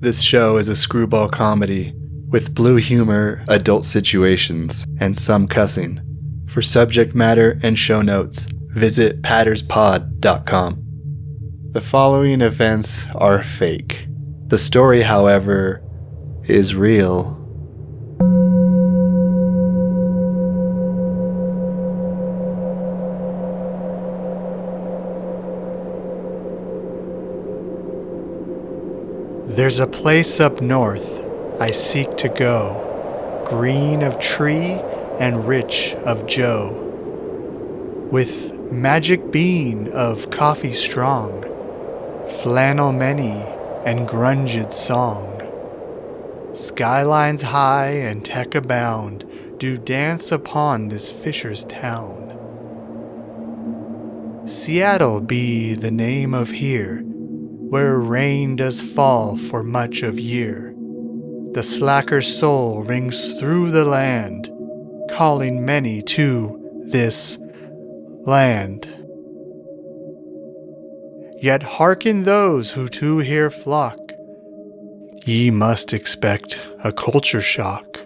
This show is a screwball comedy with blue humor, adult situations, and some cussing. For subject matter and show notes, visit patterspod.com. The following events are fake. The story, however, is real. There's a place up north I seek to go, green of tree and rich of joe, with magic bean of coffee strong, flannel many and grunged song. Skylines high and tech abound do dance upon this fisher's town. Seattle be the name of here, where rain does fall for much of year. The slacker soul rings through the land, calling many to this land. Yet hearken those who to here flock, ye must expect a culture shock.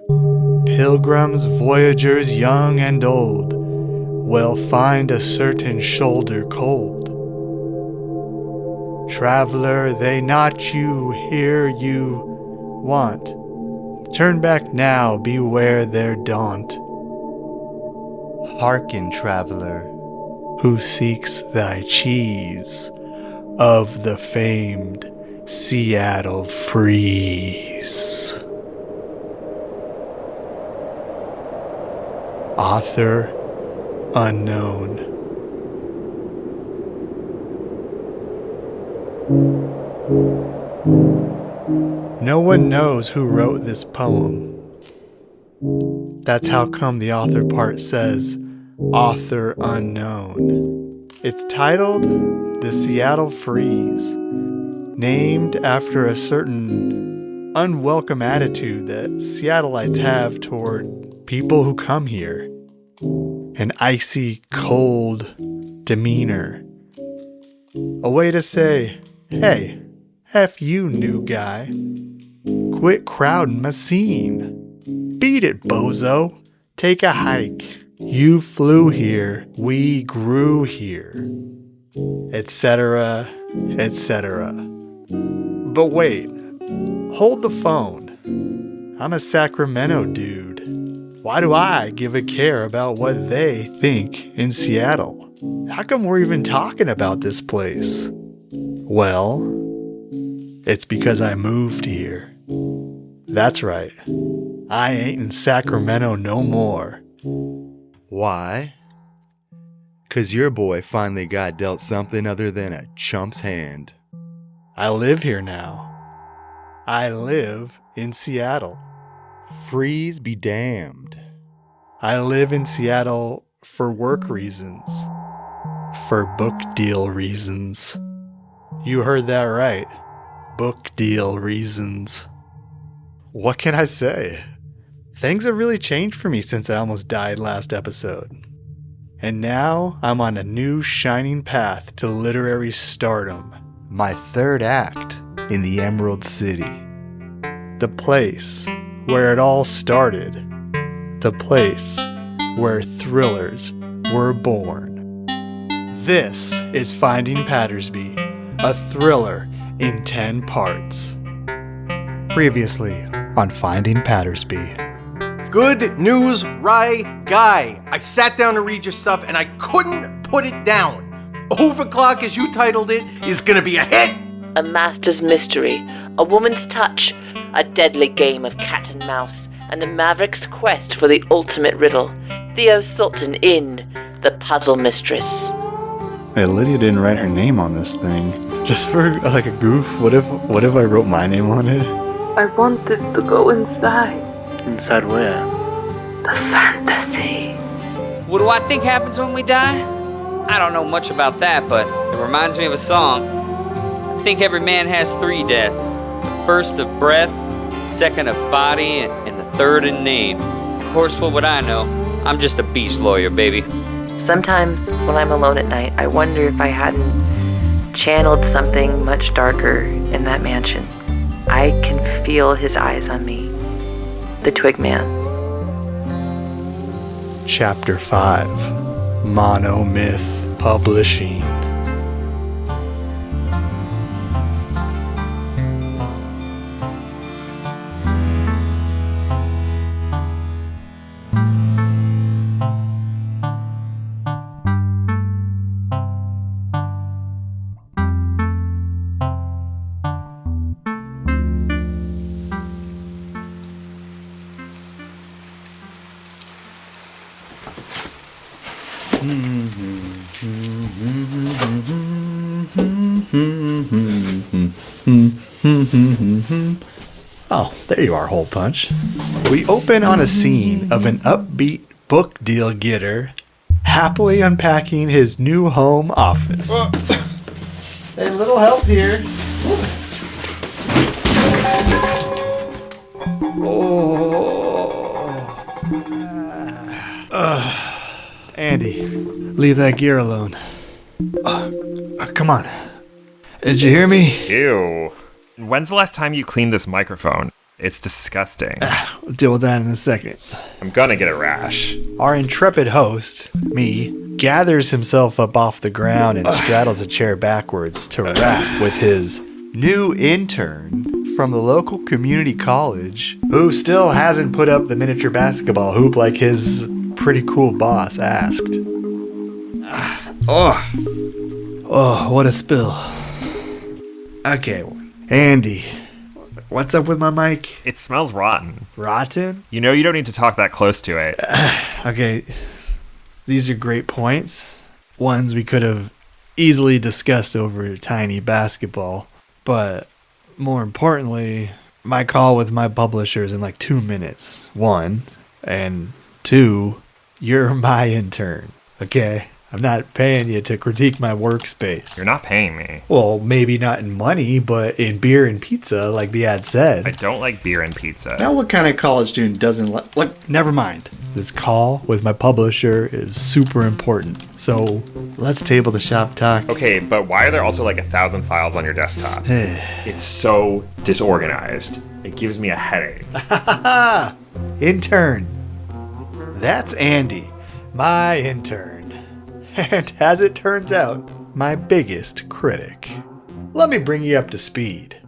Pilgrims, voyagers, young and old, will find a certain shoulder cold. Traveler, they not you here you want. Turn back now, beware their daunt. Hearken, traveler, who seeks thy cheese of the famed Seattle Freeze. Author unknown. No one knows who wrote this poem. That's how come the author part says, author unknown. It's titled The Seattle Freeze, named after a certain unwelcome attitude that Seattleites have toward people who come here. An icy, cold demeanor. A way to say, hey, F you, new guy. Quit crowding my scene. Beat it, bozo. Take a hike. You flew here. We grew here. Etc., etc. But wait. Hold the phone. I'm a Sacramento dude. Why do I give a care about what they think in Seattle? How come we're even talking about this place? Well, it's because I moved here. That's right. I ain't in Sacramento no more. Why? 'Cause your boy finally got dealt something other than a chump's hand. I live here now. I live in Seattle. Freeze be damned. I live in Seattle for work reasons. For book deal reasons. You heard that right. Book deal reasons. What can I say? Things have really changed for me since I almost died last episode. And now I'm on a new shining path to literary stardom. My third act in the Emerald City. The place where it all started. The place where thrillers were born. This is Finding Pattersby, a thriller in 10 parts. Previously on Finding Pattersby. Good news, Rye Guy. I sat down to read your stuff and I couldn't put it down. Overclock, as you titled it, is gonna be a hit. A master's mystery, a woman's touch, a deadly game of cat and mouse, and the maverick's quest for the ultimate riddle. Theo Sultan in The Puzzle Mistress. Hey, Lydia didn't write her name on this thing. Just for like a goof, what if I wrote my name on it? I wanted to go inside. Inside where? The fantasy. What do I think happens when we die? I don't know much about that, but it reminds me of a song. I think every man has 3 deaths. The first of breath, second of body, and the third in name. Of course, what would I know? I'm just a beach lawyer, baby. Sometimes, when I'm alone at night, I wonder if I hadn't channeled something much darker in that mansion. I can feel his eyes on me. The Twig Man. Chapter 5 Monomyth Publishing. Oh, there you are, Hole Punch. We open on a scene of an upbeat book deal getter happily unpacking his new home office. Hey, little help here. Andy, leave that gear alone. Come on. Did you hear me? Ew. When's the last time you cleaned this microphone? It's disgusting. We'll deal with that in a second. I'm gonna get a rash. Our intrepid host, me, gathers himself up off the ground and straddles a chair backwards to rap with his new intern from the local community college who still hasn't put up the miniature basketball hoop like his pretty cool boss asked. Oh, what a spill. Okay, Andy, what's up with my mic? It smells rotten. Rotten? You know you don't need to talk that close to it. Okay, these are great points. Ones we could have easily discussed over a tiny basketball. But more importantly, my call with my publisher is in like 2 minutes. 1, and 2, you're my intern, okay? I'm not paying you to critique my workspace. You're not paying me. Well, maybe not in money, but in beer and pizza, like the ad said. I don't like beer and pizza. Now, what kind of college student doesn't like? Never mind. This call with my publisher is super important. So let's table the shop talk. Okay, but why are there also like 1,000 files on your desktop? It's so disorganized. It gives me a headache. Intern. That's Andy, my intern. And as it turns out, my biggest critic. Let me bring you up to speed.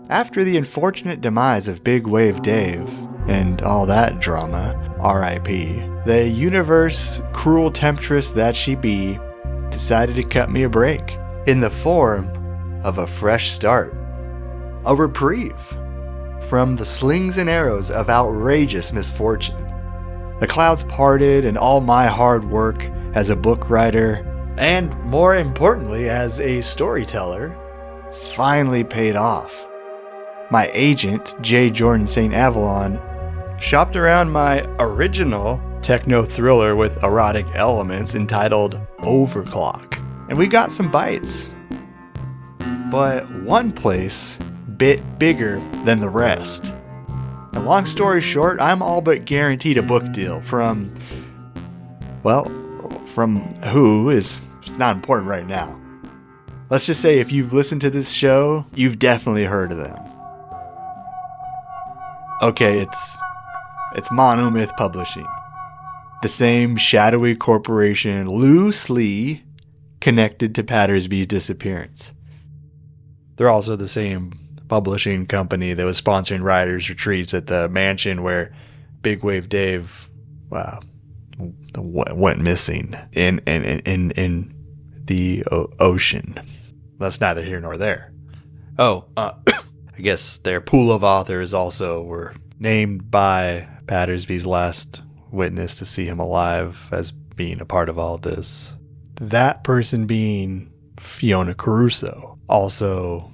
After the unfortunate demise of Big Wave Dave and all that drama, R.I.P., the universe cruel temptress that she be decided to cut me a break in the form of a fresh start, a reprieve from the slings and arrows of outrageous misfortune. The clouds parted and all my hard work as a book writer, and more importantly as a storyteller, finally paid off. My agent, J. Jordan St. Avalon, shopped around my original techno thriller with erotic elements entitled Overclock, and we got some bites. But one place bit bigger than the rest. And long story short, I'm all but guaranteed a book deal from who is it's not important right now. Let's just say if you've listened to this show, you've definitely heard of them. Okay, it's Monomyth Publishing. The same shadowy corporation loosely connected to Pattersby's disappearance. They're also the same publishing company that was sponsoring writers' retreats at the mansion where Big Wave Dave went missing in the ocean. That's neither here nor there. I guess their pool of authors also were named by Pattersby's last witness to see him alive as being a part of all this. That person being Fiona Caruso, also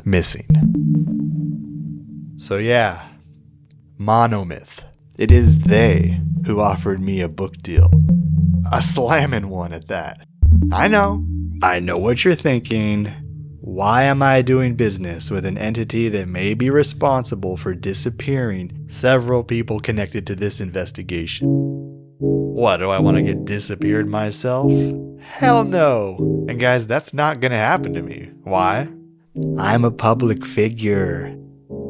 missing. So yeah, Monomyth. It is they who offered me a book deal. A slamming one at that. I know what you're thinking. Why am I doing business with an entity that may be responsible for disappearing several people connected to this investigation? What, do I want to get disappeared myself? Hell no. And guys, that's not gonna happen to me. Why? I'm a public figure.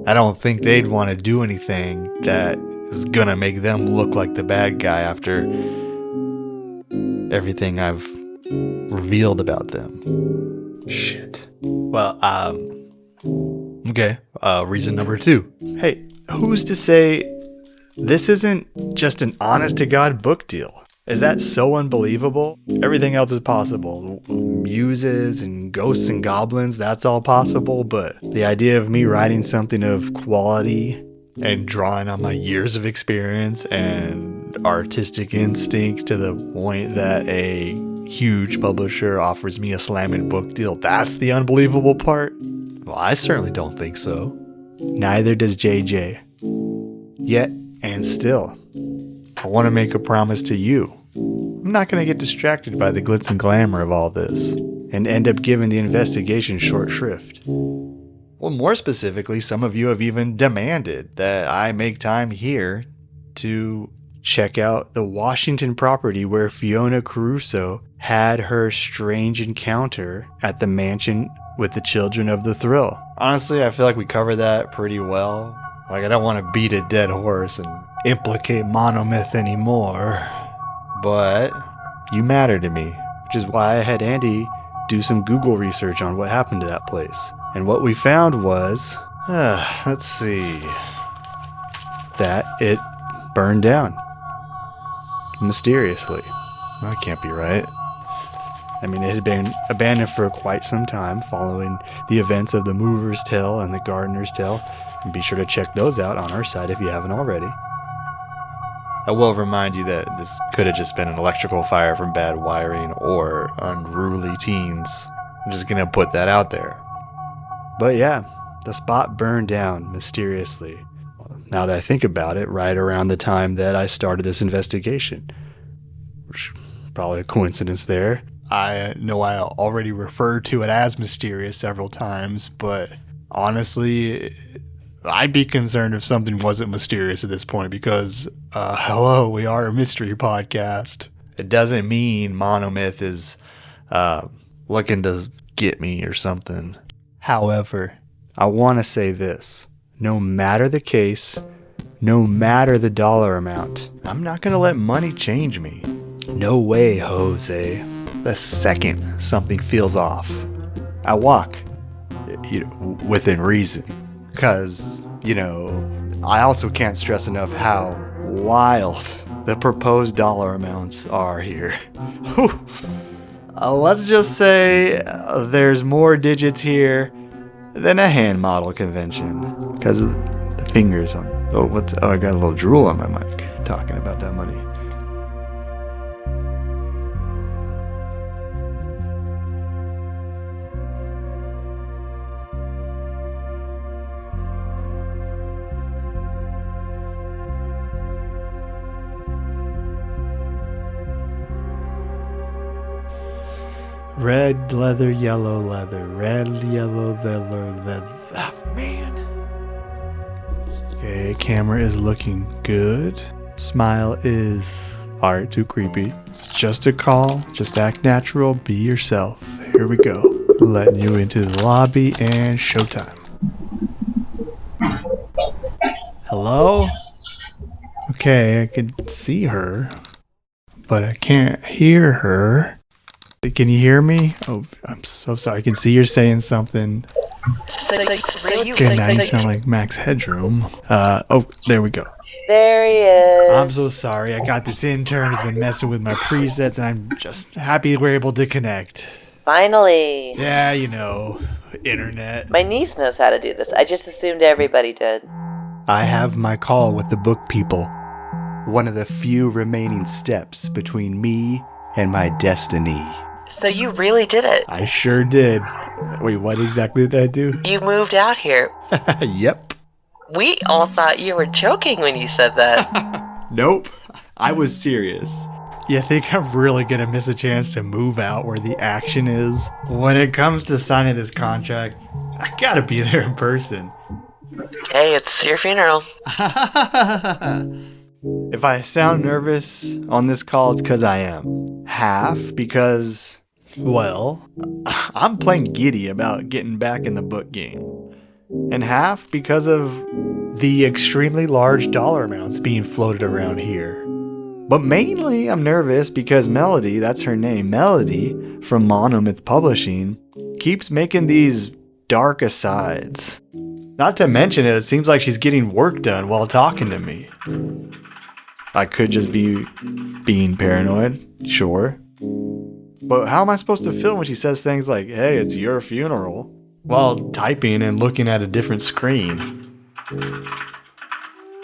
I don't think they'd want to do anything that is gonna make them look like the bad guy after everything I've revealed about them. Shit. Well, okay. Reason number 2. Hey, who's to say this isn't just an honest-to-God book deal? Is that so unbelievable? Everything else is possible. Muses and ghosts and goblins, that's all possible, but the idea of me writing something of quality and drawing on my years of experience and artistic instinct to the point that a huge publisher offers me a slamming book deal, that's the unbelievable part? Well, I certainly don't think so. Neither does JJ. Yet, and still, I want to make a promise to you. I'm not going to get distracted by the glitz and glamour of all this and end up giving the investigation short shrift. Well, more specifically, some of you have even demanded that I make time here to check out the Washington property where Fiona Caruso had her strange encounter at the mansion with the Children of the Thrill. Honestly, I feel like we covered that pretty well. Like, I don't want to beat a dead horse and implicate Monomyth anymore. But you matter to me, which is why I had Andy do some Google research on what happened to that place. And what we found was, let's see, that it burned down. Mysteriously. That can't be right. I mean, it had been abandoned for quite some time following the events of the Mover's Tale and the Gardener's Tale. And be sure to check those out on our site if you haven't already. I will remind you that this could have just been an electrical fire from bad wiring or unruly teens. I'm just gonna put that out there. But yeah, the spot burned down mysteriously. Now that I think about it, right around the time that I started this investigation. Which, probably a coincidence there. I know I already referred to it as mysterious several times, but honestly, I'd be concerned if something wasn't mysterious at this point because, hello, we are a mystery podcast. It doesn't mean Monomyth is looking to get me or something. However, I want to say this. No matter the case, no matter the dollar amount, I'm not going to let money change me. No way, Jose. The second something feels off, I walk, within reason. Because, I also can't stress enough how wild the proposed dollar amounts are here. Let's just say there's more digits here than a hand model convention. Because the fingers on... I got a little drool on my mic talking about that money. Red leather, yellow leather, red, yellow, leather. Ah, man. Okay, camera is looking good. Smile is alright, too creepy. It's just a call. Just act natural. Be yourself. Here we go. Letting you into the lobby and showtime. Hello? Okay, I can see her, but I can't hear her. Can you hear me? Oh, I'm so sorry. I can see you're saying something. Okay, now you sound like Max Headroom. There we go. There he is. I'm so sorry. I got this intern who's been messing with my presets, and I'm just happy we're able to connect. Finally. Yeah, internet. My niece knows how to do this. I just assumed everybody did. I have my call with the book people. One of the few remaining steps between me and my destiny. So you really did it. I sure did. Wait, what exactly did I do? You moved out here. Yep. We all thought you were joking when you said that. Nope. I was serious. You think I'm really gonna miss a chance to move out where the action is? When it comes to signing this contract, I gotta be there in person. Hey, it's your funeral. If I sound nervous on this call, it's because I am. Half because, well, I'm playing giddy about getting back in the book game. and half because of the extremely large dollar amounts being floated around here. But mainly I'm nervous because Melody, that's her name, Melody from Monomyth Publishing, keeps making these dark asides. Not to mention it seems like she's getting work done while talking to me. I could just be being paranoid, sure. But how am I supposed to feel when she says things like, hey, it's your funeral, while typing and looking at a different screen?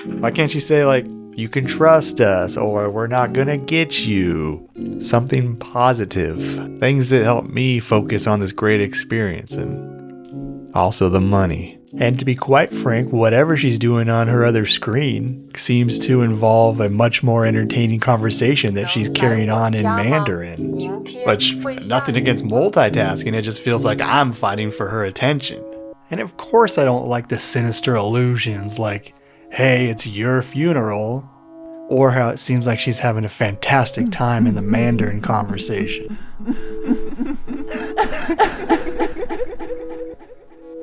Why can't she say, like, you can trust us, or we're not gonna get you? Something positive. Things that help me focus on this great experience, and also the money. And to be quite frank, whatever she's doing on her other screen seems to involve a much more entertaining conversation that she's carrying on in Mandarin. Which, nothing against multitasking, it just feels like I'm fighting for her attention. And of course I don't like the sinister allusions like, hey, it's your funeral, or how it seems like she's having a fantastic time in the Mandarin conversation.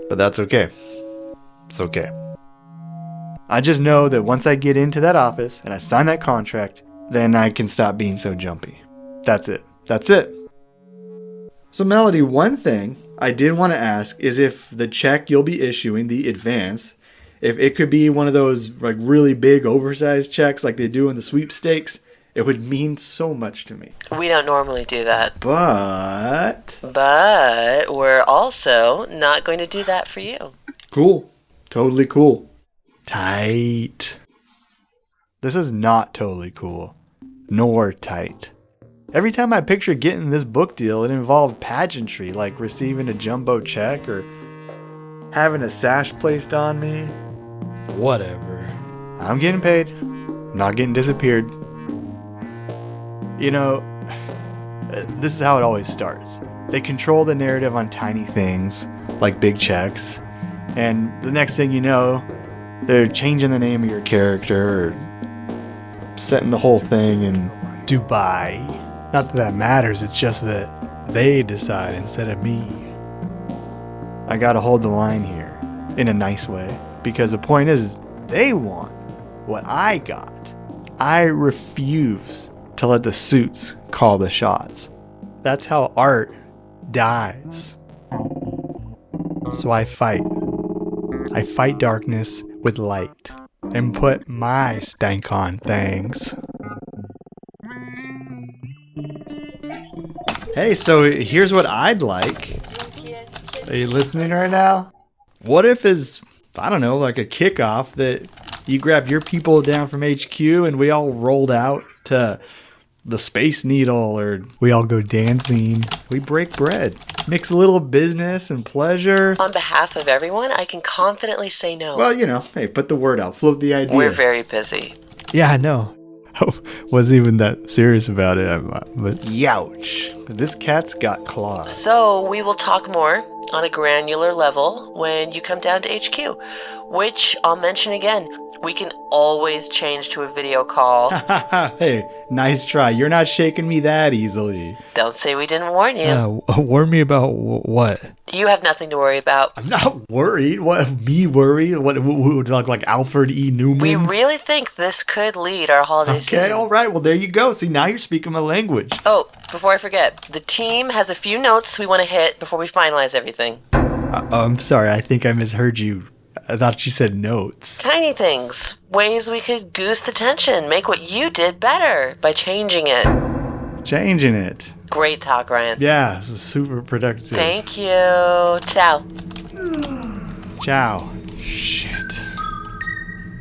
But that's okay. It's okay. I just know that once I get into that office and I sign that contract, then I can stop being so jumpy. That's it. That's it. So Melody, one thing I did want to ask is if the check you'll be issuing, the advance, if it could be one of those like really big oversized checks like they do in the sweepstakes, it would mean so much to me. We don't normally do that. But we're also not going to do that for you. Cool. Totally cool. Tight. This is not totally cool. Nor tight. Every time I picture getting this book deal, it involved pageantry, like receiving a jumbo check or having a sash placed on me. Whatever. I'm getting paid. I'm not getting disappeared. You know, this is how it always starts. They control the narrative on tiny things, like big checks. And the next thing you know, they're changing the name of your character or setting the whole thing in Dubai. Not that that matters, it's just that they decide instead of me. I gotta hold the line here, in a nice way, because the point is, they want what I got. I refuse to let the suits call the shots. That's how art dies. So I fight. I fight darkness with light and put my stank on things. Hey, so here's what I'd like. Are you listening right now? What if is, I don't know, like a kickoff that you grab your people down from HQ and we all rolled out to the Space Needle, or we all go dancing. We break bread. Mix a little business and pleasure. On behalf of everyone, I can confidently say no. Well, you know, hey, put the word out. Float the idea. We're very busy. Yeah, I know. Wasn't even that serious about it. But youch. This cat's got claws. So we will talk more on a granular level when you come down to HQ, which I'll mention again. We can always change to a video call. Hey, nice try. You're not shaking me that easily. Don't say we didn't warn you. Warn me about what? You have nothing to worry about. I'm not worried. What? Me worry? What? Who would look like Alfred E. Newman? We really think this could lead our holiday season. Okay, all right. Well, there you go. See, now you're speaking my language. Oh, before I forget, the team has a few notes we want to hit before we finalize everything. I'm sorry. I think I misheard you. I thought you said notes. Tiny things. Ways we could goose the tension. Make what you did better by changing it. Changing it. Great talk, Ryan. Yeah, this is super productive. Thank you. Ciao. Ciao. Shit.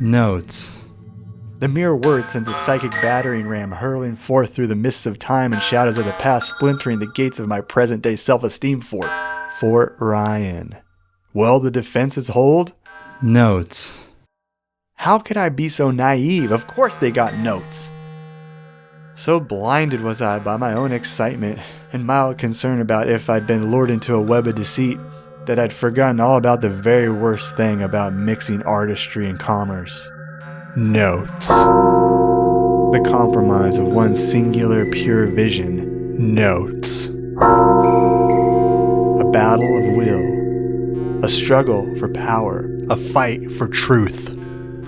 Notes. The mere word sends a psychic battering ram hurling forth through the mists of time and shadows of the past, splintering the gates of my present-day self-esteem fort. Fort Ryan. Well, the defenses hold? Notes. How could I be so naive? Of course they got notes. So blinded was I by my own excitement and mild concern about if I'd been lured into a web of deceit that I'd forgotten all about the very worst thing about mixing artistry and commerce. Notes. The compromise of one singular pure vision. Notes. A battle of will. a struggle for power, a fight for truth.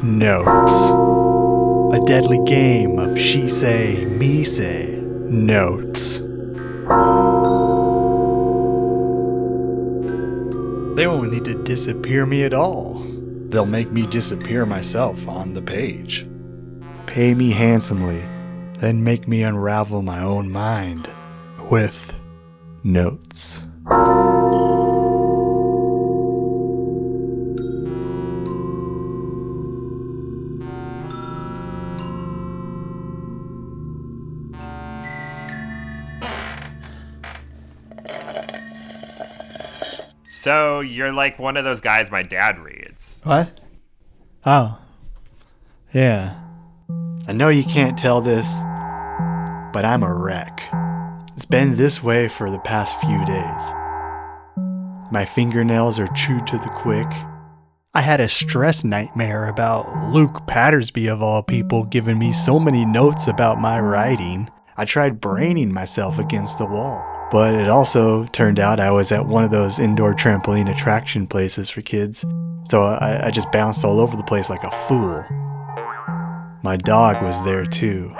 Notes. A deadly game of she say, me say. Notes. They won't need to disappear me at all. They'll make me disappear myself on the page. Pay me handsomely, then make me unravel my own mind with notes. So you're like one of those guys my dad reads. What? Oh. Yeah. I know you can't tell this, but I'm a wreck. It's been this way for the past few days. My fingernails are chewed to the quick. I had a stress nightmare about Luke Pattersby of all people giving me so many notes about my writing. I tried braining myself against the wall. But it also turned out I was at one of those indoor trampoline attraction places for kids, so I just bounced all over the place like a fool. My dog was there too,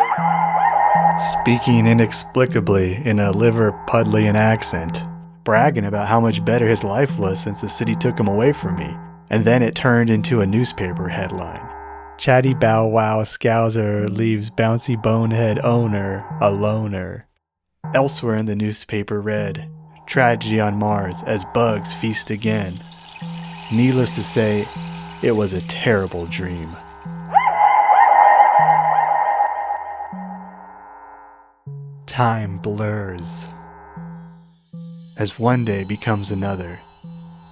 speaking inexplicably in a Liverpudlian accent, bragging about how much better his life was since the city took him away from me, and then it turned into a newspaper headline. Chatty Bow Wow Scouser leaves bouncy bonehead owner a loner. Elsewhere in the newspaper read, Tragedy on Mars as bugs feast again. Needless to say, it was a terrible dream. Time blurs as one day becomes another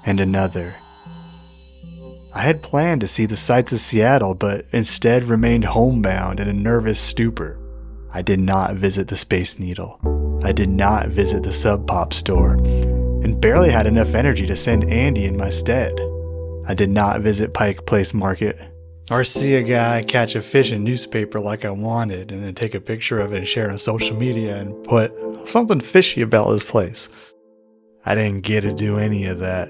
and another. I had planned to see the sights of Seattle, but instead remained homebound in a nervous stupor. I did not visit the Space Needle. I did not visit the Sub Pop store, and barely had enough energy to send Andy in my stead. I did not visit Pike Place Market, or see a guy catch a fish in newspaper like I wanted, and then take a picture of it and share it on social media and put something fishy about this place. I didn't get to do any of that.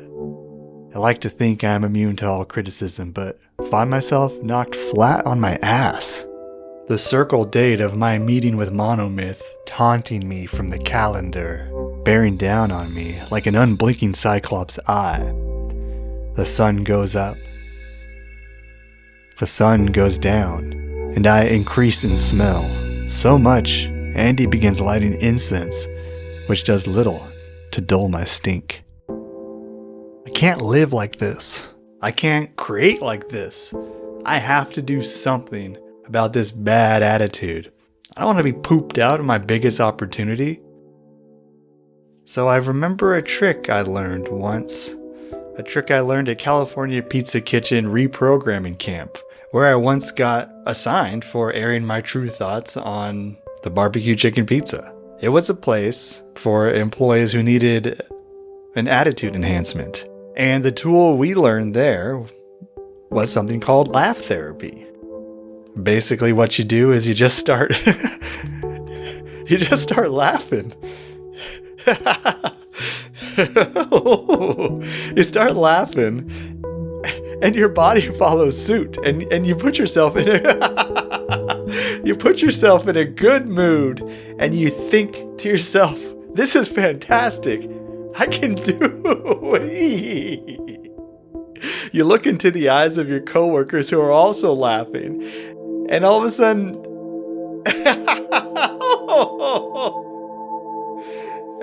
I like to think I'm immune to all criticism, but find myself knocked flat on my ass. The circle date of my meeting with Monomyth taunting me from the calendar, bearing down on me like an unblinking cyclops eye. The sun goes up. The sun goes down, and I increase in smell. So much, Andy begins lighting incense, which does little to dull my stink. I can't live like this. I can't create like this. I have to do something about this bad attitude. I don't want to be pooped out of my biggest opportunity. So I remember a trick I learned once. A trick I learned at California Pizza Kitchen reprogramming camp, where I once got assigned for airing my true thoughts on the barbecue chicken pizza. It was a place for employees who needed an attitude enhancement. And the tool we learned there was something called laugh therapy. Basically what you do is you just start laughing. You start laughing and your body follows suit, and you put yourself in a good mood, and you think to yourself, this is fantastic. I can do it. You look into the eyes of your coworkers who are also laughing, and all of a sudden,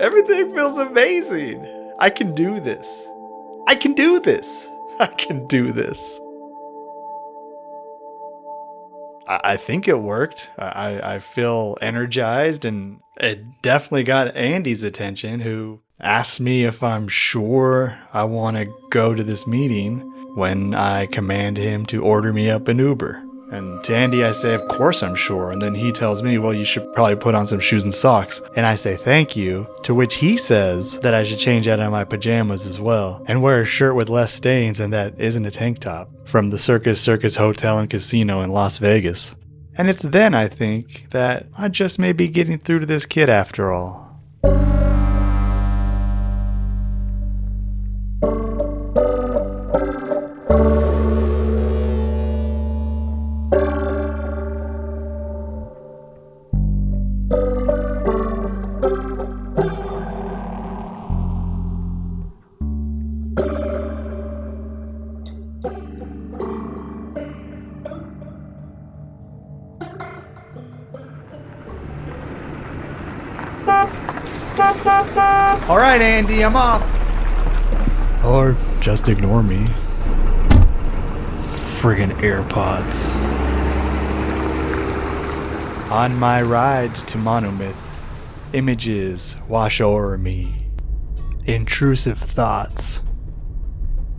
everything feels amazing. I can do this. I can do this. I can do this. I think it worked. I feel energized, and it definitely got Andy's attention, who asked me if I'm sure I want to go to this meeting when I command him to order me up an Uber. And to Andy, I say, of course I'm sure. And then he tells me, well, you should probably put on some shoes and socks. And I say, thank you. To which he says that I should change out of my pajamas as well and wear a shirt with less stains and that isn't a tank top from the Circus Hotel and Casino in Las Vegas. And it's then I think that I just may be getting through to this kid after all. Alright, Andy, I'm off. Or just ignore me. Friggin' AirPods. On my ride to Monomyth, images wash over me. Intrusive thoughts.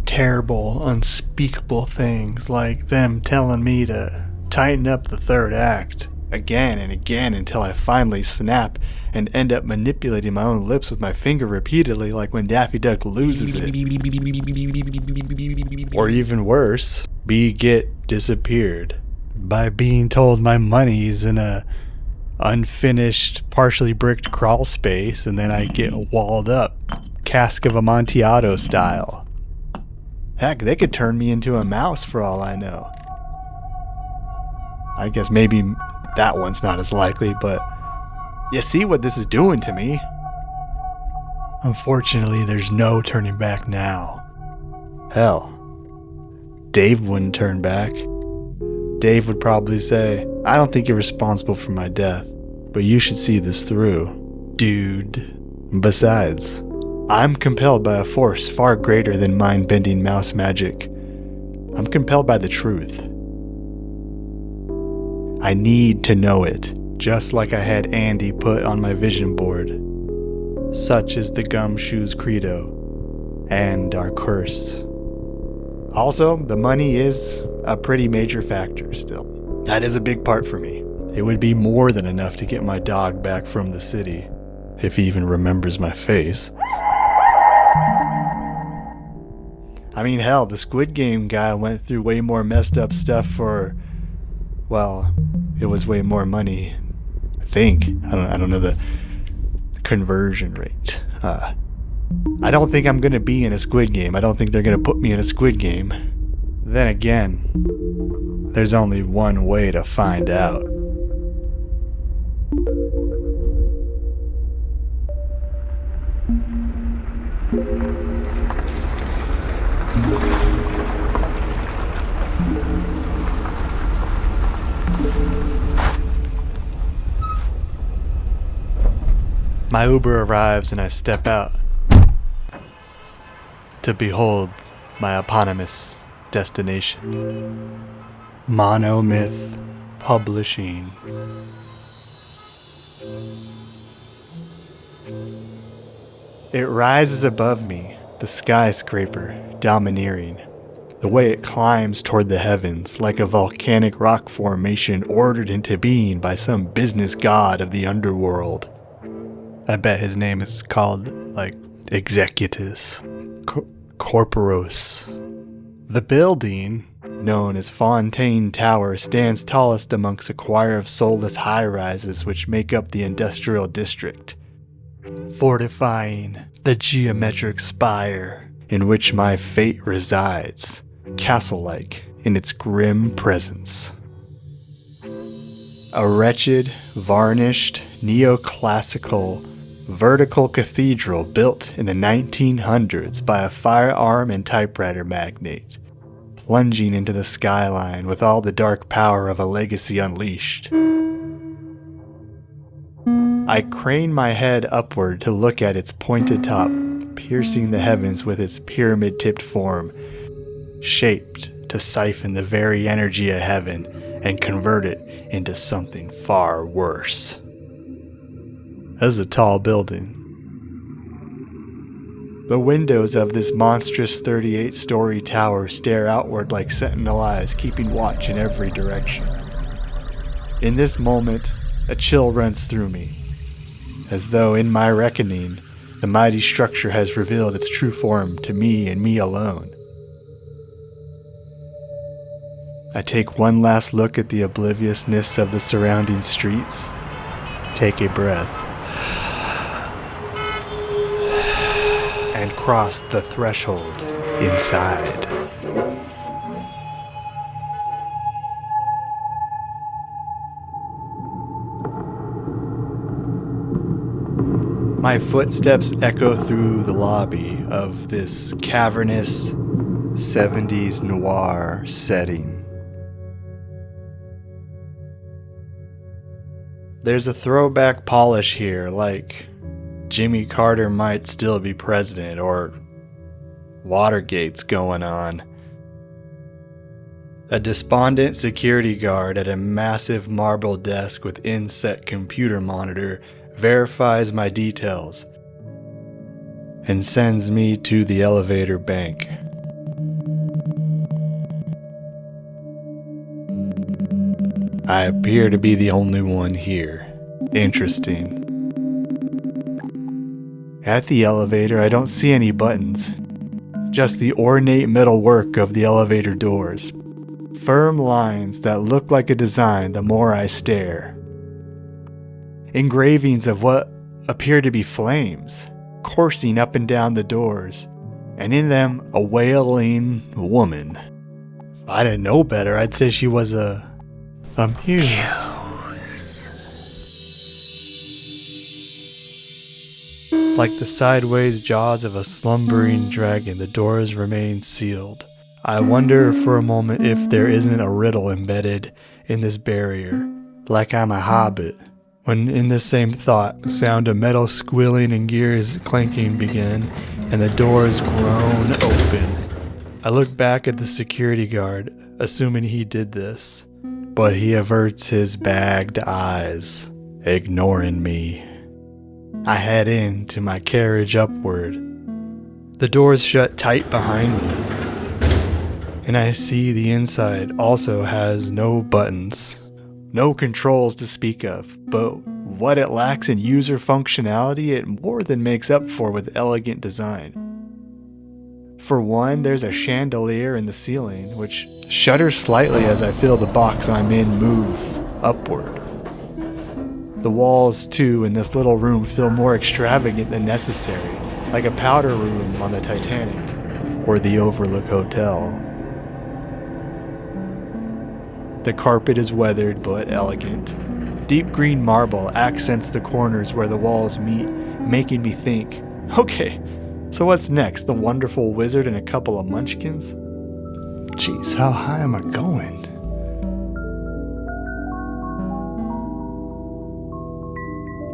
Terrible, unspeakable things like them telling me to tighten up the third act again and again until I finally snap and end up manipulating my own lips with my finger repeatedly like when Daffy Duck loses it. Or even worse, get disappeared by being told my money's in a unfinished, partially bricked crawl space and then I get walled up, Cask of Amontillado style. Heck, they could turn me into a mouse for all I know. I guess maybe that one's not as likely, but you see what this is doing to me. Unfortunately, there's no turning back now. Hell, Dave wouldn't turn back. Dave would probably say, I don't think you're responsible for my death, but you should see this through, dude. Besides, I'm compelled by a force far greater than mind-bending mouse magic. I'm compelled by the truth. I need to know it, just like I had Andy put on my vision board. Such is the gumshoe's credo, and our curse. Also, the money is a pretty major factor still. That is a big part for me. It would be more than enough to get my dog back from the city, if he even remembers my face. I mean, hell, the Squid Game guy went through way more messed up stuff for, well, it was way more money, I think. I don't know the conversion rate. I don't think I'm going to be in a Squid Game. I don't think they're going to put me in a Squid Game. Then again, there's only one way to find out. My Uber arrives and I step out to behold my eponymous destination. Monomyth Publishing. It rises above me, the skyscraper domineering, the way it climbs toward the heavens like a volcanic rock formation ordered into being by some business god of the underworld. I bet his name is called, like, Executus. Corporos. The building, known as Fontaine Tower, stands tallest amongst a choir of soulless high-rises which make up the industrial district, fortifying the geometric spire in which my fate resides, castle-like in its grim presence. A wretched, varnished, neoclassical, vertical cathedral built in the 1900s by a firearm and typewriter magnate, plunging into the skyline with all the dark power of a legacy unleashed. I crane my head upward to look at its pointed top, piercing the heavens with its pyramid-tipped form, shaped to siphon the very energy of heaven and convert it into something far worse. This is a tall building. The windows of this monstrous 38-story tower stare outward like sentinel eyes, keeping watch in every direction. In this moment, a chill runs through me, as though in my reckoning, the mighty structure has revealed its true form to me and me alone. I take one last look at the obliviousness of the surrounding streets, take a breath, and cross the threshold inside. My footsteps echo through the lobby of this cavernous 70s noir setting. There's a throwback polish here, like Jimmy Carter might still be president, or Watergate's going on. A despondent security guard at a massive marble desk with inset computer monitor verifies my details and sends me to the elevator bank. I appear to be the only one here. Interesting. At the elevator, I don't see any buttons, just the ornate metal work of the elevator doors. Firm lines that look like a design the more I stare. Engravings of what appear to be flames, coursing up and down the doors, and in them a wailing woman. If I didn't know better, I'd say she was a muse. Like the sideways jaws of a slumbering dragon, the doors remain sealed. I wonder for a moment if there isn't a riddle embedded in this barrier, like I'm a hobbit. When in this same thought, the sound of metal squealing and gears clanking began, and the doors groan open. I look back at the security guard, assuming he did this, but he averts his bagged eyes, ignoring me. I head into my carriage upward. The doors shut tight behind me, and I see the inside also has no buttons, no controls to speak of, but what it lacks in user functionality it more than makes up for with elegant design. For one, there's a chandelier in the ceiling, which shudders slightly as I feel the box I'm in move upward. The walls, too, in this little room feel more extravagant than necessary, like a powder room on the Titanic or the Overlook Hotel. The carpet is weathered but elegant. Deep green marble accents the corners where the walls meet, making me think, okay, so what's next? The wonderful wizard and a couple of munchkins? Jeez, how high am I going?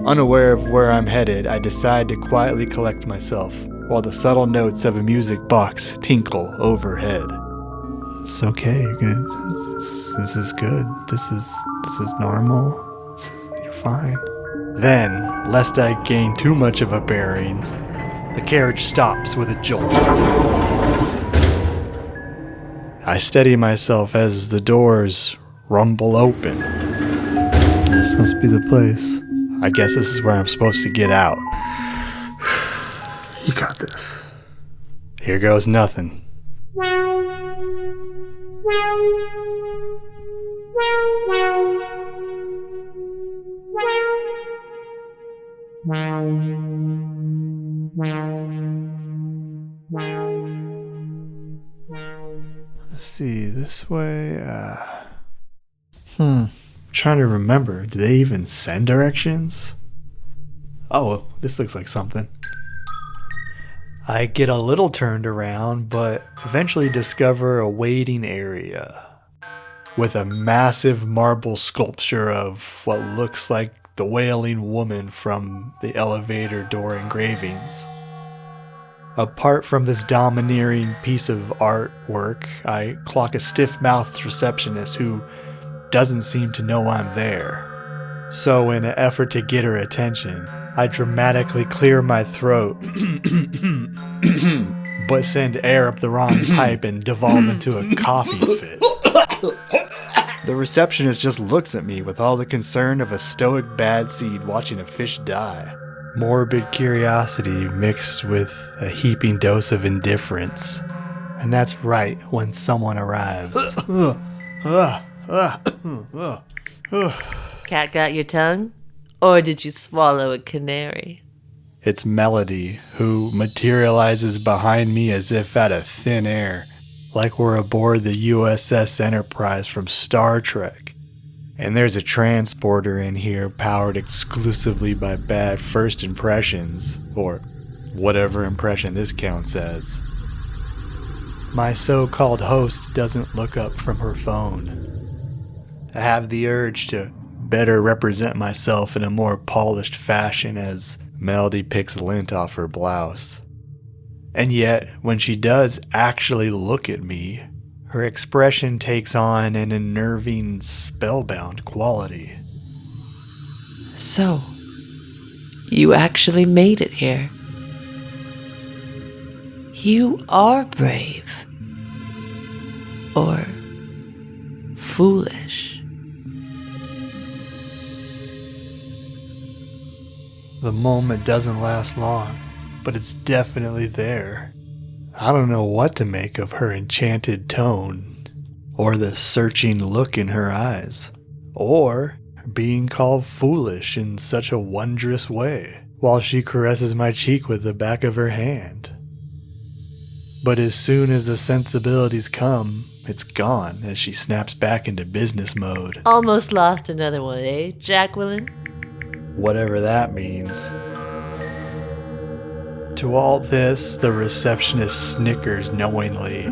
Unaware of where I'm headed, I decide to quietly collect myself, while the subtle notes of a music box tinkle overhead. It's okay, this is good, this is normal, you're fine. Then, lest I gain too much of a bearings, the carriage stops with a jolt. I steady myself as the doors rumble open. This must be the place. I guess this is where I'm supposed to get out. You got this. Here goes nothing. Let's see, this way, trying to remember, do they even send directions? Oh, this looks like something. I get a little turned around, but eventually discover a waiting area with a massive marble sculpture of what looks like the wailing woman from the elevator door engravings. Apart from this domineering piece of artwork, I clock a stiff-mouthed receptionist who doesn't seem to know I'm there. So in an effort to get her attention, I dramatically clear my throat, but send air up the wrong pipe and devolve into a coughing fit. The receptionist just looks at me with all the concern of a stoic bad seed watching a fish die. Morbid curiosity mixed with a heaping dose of indifference. And that's right when someone arrives. Cat got your tongue? Or did you swallow a canary? It's Melody, who materializes behind me as if out of thin air, like we're aboard the USS Enterprise from Star Trek. And there's a transporter in here powered exclusively by bad first impressions, or whatever impression this counts as. My so-called host doesn't look up from her phone. I have the urge to better represent myself in a more polished fashion as Melody picks lint off her blouse. And yet, when she does actually look at me, her expression takes on an unnerving, spellbound quality. So, you actually made it here. You are brave. Or foolish. The moment doesn't last long, but it's definitely there. I don't know what to make of her enchanted tone, or the searching look in her eyes, or being called foolish in such a wondrous way, while she caresses my cheek with the back of her hand. But as soon as the sensibilities come, it's gone as she snaps back into business mode. Almost lost another one, eh, Jacqueline? Whatever that means. To all this, the receptionist snickers knowingly.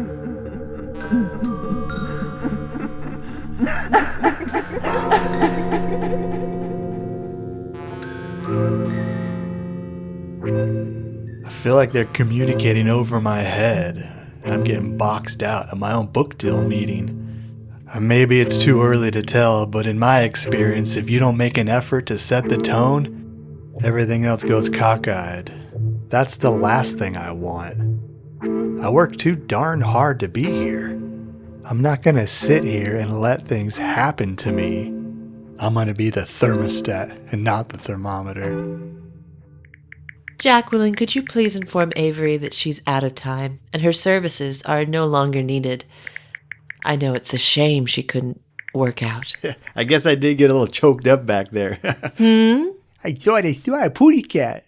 I feel like they're communicating over my head. I'm getting boxed out at my own book deal meeting. Maybe it's too early to tell, but in my experience, if you don't make an effort to set the tone, everything else goes cockeyed. That's the last thing I want. I work too darn hard to be here. I'm not gonna sit here and let things happen to me. I'm gonna be the thermostat and not the thermometer. Jacqueline, could you please inform Avery that she's out of time and her services are no longer needed? I know it's a shame she couldn't work out. I guess I did get a little choked up back there. I thought I saw a pooty cat.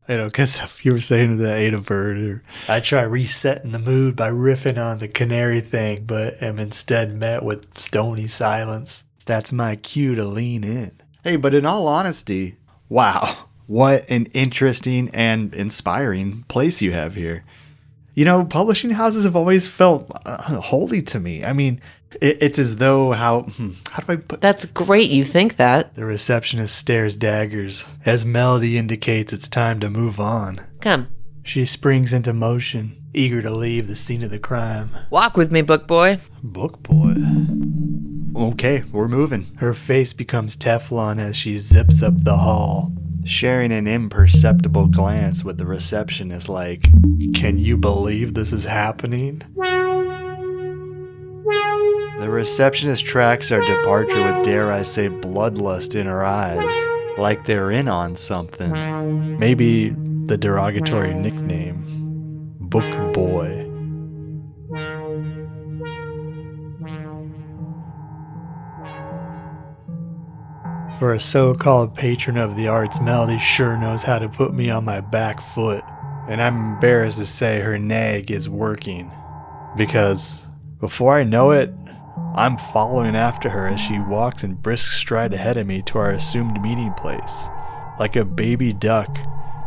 I don't guess if you were saying that I ate a bird. Or I try resetting the mood by riffing on the canary thing, but am instead met with stony silence. That's my cue to lean in. Hey, but in all honesty, wow, what an interesting and inspiring place you have here. You know, publishing houses have always felt holy to me. I mean, it's as though how do I put... That's great you think that. The receptionist stares daggers as Melody indicates it's time to move on. Come. She springs into motion, eager to leave the scene of the crime. Walk with me, book boy. Book boy? Okay, we're moving. Her face becomes Teflon as she zips up the hall, sharing an imperceptible glance with the receptionist like, can you believe this is happening? The receptionist tracks our departure with, dare I say, bloodlust in her eyes, like they're in on something. Maybe the derogatory nickname, Book Boy. For a so-called patron of the arts, Melody sure knows how to put me on my back foot. And I'm embarrassed to say her nag is working. Because before I know it, I'm following after her as she walks in brisk stride ahead of me to our assumed meeting place. Like a baby duck,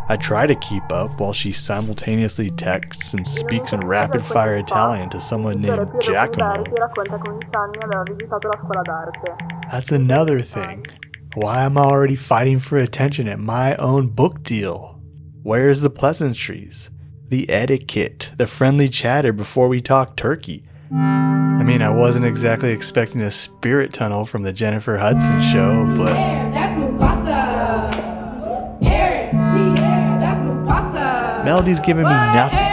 I try to keep up while she simultaneously texts and speaks in rapid-fire Italian to someone named Giacomo. That's another thing. Why am I already fighting for attention at my own book deal? Where's the pleasantries? The etiquette? The friendly chatter before we talk turkey? I mean, I wasn't exactly expecting a spirit tunnel from the Jennifer Hudson show, but... That's Mufasa! Erik! That's Mufasa! Melody's giving me nothing.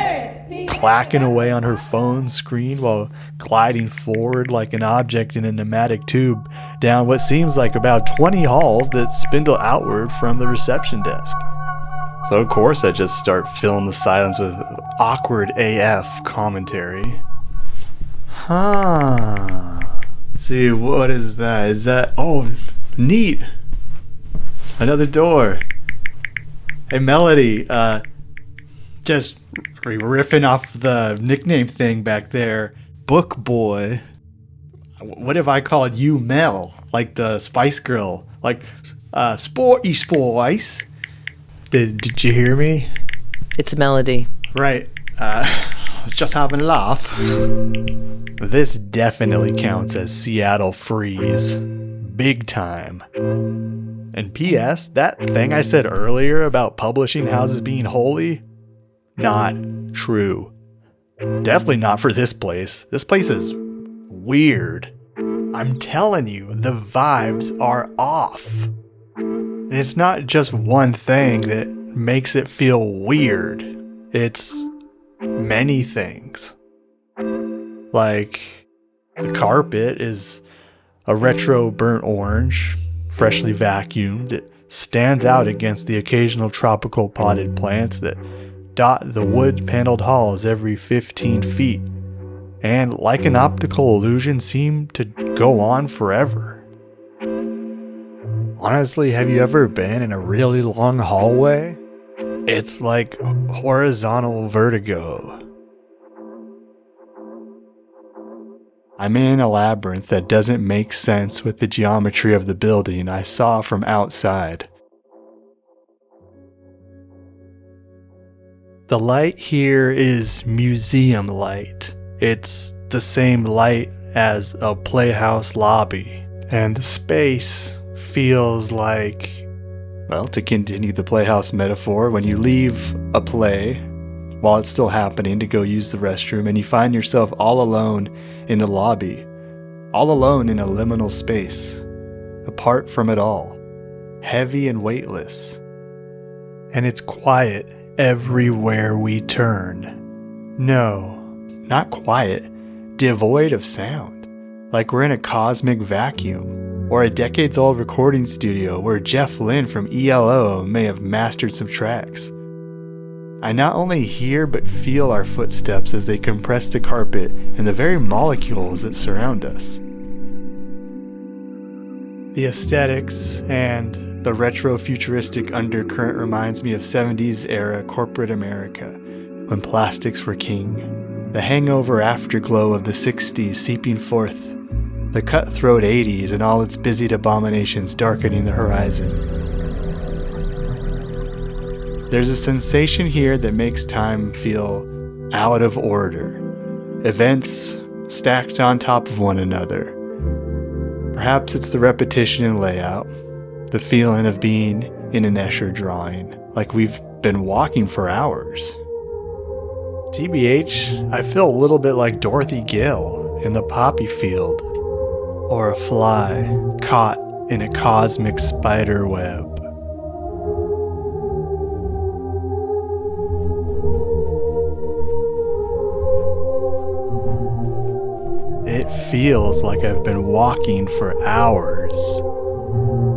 Clacking away on her phone screen while gliding forward like an object in a pneumatic tube down what seems like about 20 halls that spindle outward from the reception desk. So of course I just start filling the silence with awkward AF commentary. Let's see, what is that? Is that... Oh, neat. Another door. Hey, Melody, just riffing off the nickname thing back there. Book Boy. What if I called you Mel? Like the Spice Girl. Like, Sporty Spice. Did you hear me? It's Melody. Right. Was just having a laugh. This definitely counts as Seattle Freeze. Big time. And And P.S., that thing I said earlier about publishing houses being holy, not true. Definitely not for this place. This place is weird. I'm telling you, the vibes are off. And it's not just one thing that makes it feel weird. It's many things. Like, the carpet is a retro burnt orange, freshly vacuumed. It stands out against the occasional tropical potted plants that dot the wood-paneled halls every 15 feet, and like an optical illusion seem to go on forever. Honestly, have you ever been in a really long hallway? It's like horizontal vertigo. I'm in a labyrinth that doesn't make sense with the geometry of the building I saw from outside. The light here is museum light. It's the same light as a playhouse lobby. And the space feels like, well, to continue the playhouse metaphor, when you leave a play while it's still happening to go use the restroom and you find yourself all alone in the lobby, all alone in a liminal space, apart from it all, heavy and weightless. And it's quiet everywhere we turn. No, not quiet, devoid of sound, like we're in a cosmic vacuum, or a decades-old recording studio where Jeff Lynne from ELO may have mastered some tracks. I not only hear but feel our footsteps as they compress the carpet and the very molecules that surround us. The aesthetics and the retro-futuristic undercurrent reminds me of 70s era corporate America, when plastics were king. The hangover afterglow of the 60s seeping forth, the cutthroat 80s and all its busied abominations darkening the horizon. There's a sensation here that makes time feel out of order. Events stacked on top of one another. Perhaps it's the repetition in layout, the feeling of being in an Escher drawing, like we've been walking for hours. TBH, I feel a little bit like Dorothy Gale in the poppy field, or a fly caught in a cosmic spider web. It feels like I've been walking for hours.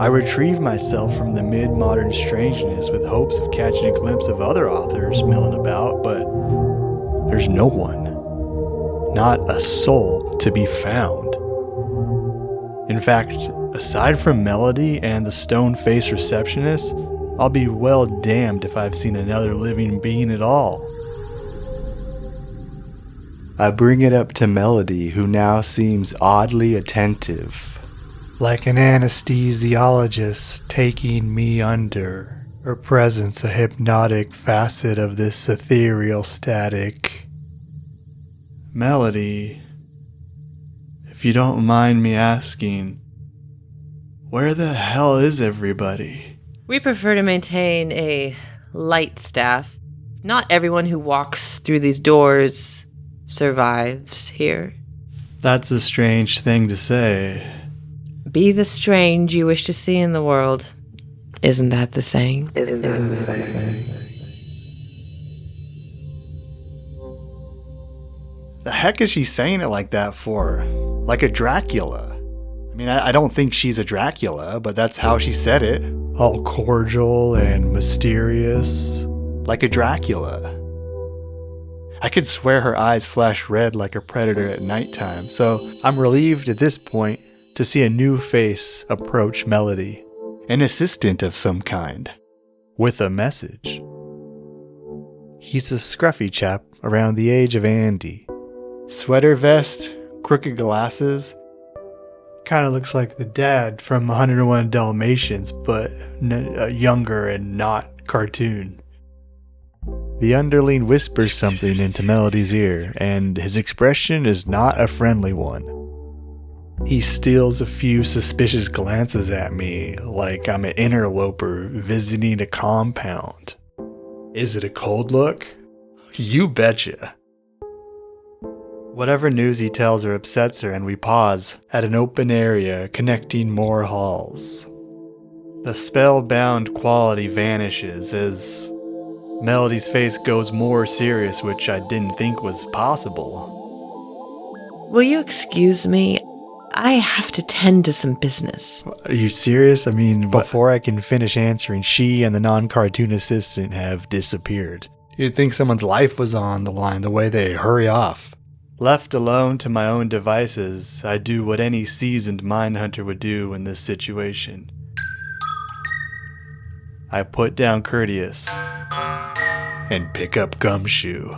I retrieve myself from the mid-modern strangeness with hopes of catching a glimpse of other authors milling about, but there's no one. Not a soul to be found. In fact, aside from Melody and the stone-faced receptionist, I'll be well damned if I've seen another living being at all. I bring it up to Melody, who now seems oddly attentive. Like an anesthesiologist taking me under, her presence a hypnotic facet of this ethereal static. Melody, if you don't mind me asking, where the hell is everybody? We prefer to maintain a light staff. Not everyone who walks through these doors survives here. That's a strange thing to say. Be the strange you wish to see in the world. Isn't that the saying? The heck is she saying it like that for? Like a Dracula. I mean, I don't think she's a Dracula, but that's how she said it. All cordial and mysterious. Like a Dracula. I could swear her eyes flash red like a predator at nighttime, so I'm relieved at this point to see a new face approach Melody. An assistant of some kind. With a message. He's a scruffy chap around the age of Andy. Sweater vest, crooked glasses. Kind of looks like the dad from 101 Dalmatians, but younger and not cartoon. The underling whispers something into Melody's ear, and his expression is not a friendly one. He steals a few suspicious glances at me, like I'm an interloper visiting a compound. Is it a cold look? You betcha. Whatever news he tells her upsets her, and we pause at an open area connecting more halls. The spellbound quality vanishes as Melody's face goes more serious, which I didn't think was possible. Will you excuse me? I have to tend to some business. Are you serious? I mean, before I can finish answering, she and the non-cartoon assistant have disappeared. You'd think someone's life was on the line the way they hurry off. Left alone to my own devices, I do what any seasoned mindhunter would do in this situation. I put down Courteous and pick up Gumshoe.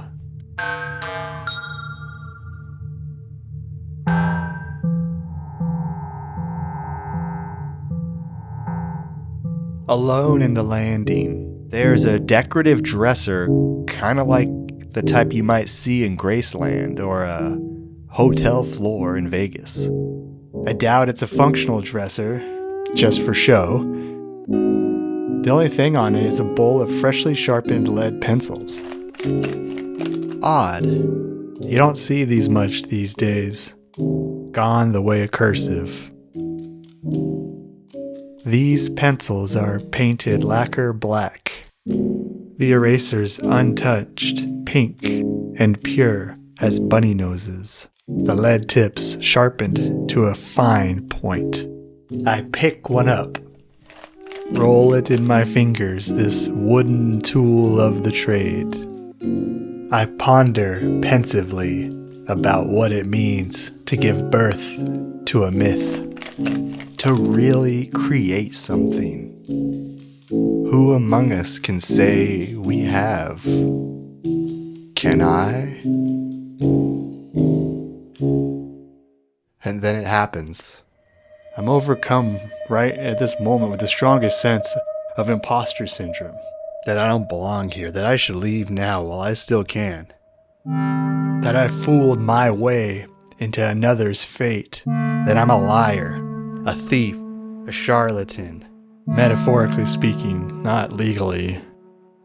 Alone in the landing, there's a decorative dresser, kind of like the type you might see in Graceland or a hotel floor in Vegas. I doubt it's a functional dresser, just for show. The only thing on it is a bowl of freshly sharpened lead pencils. Odd. You don't see these much these days. Gone the way of cursive. These pencils are painted lacquer black. The erasers untouched, pink, and pure as bunny noses. The lead tips sharpened to a fine point. I pick one up. Roll it in my fingers, this wooden tool of the trade. I ponder pensively about what it means to give birth to a myth. To really create something. Who among us can say we have? Can I? And then it happens. I'm overcome right at this moment with the strongest sense of imposter syndrome. That I don't belong here, that I should leave now while I still can. That I fooled my way into another's fate. That I'm a liar. A thief, a charlatan, metaphorically speaking, not legally.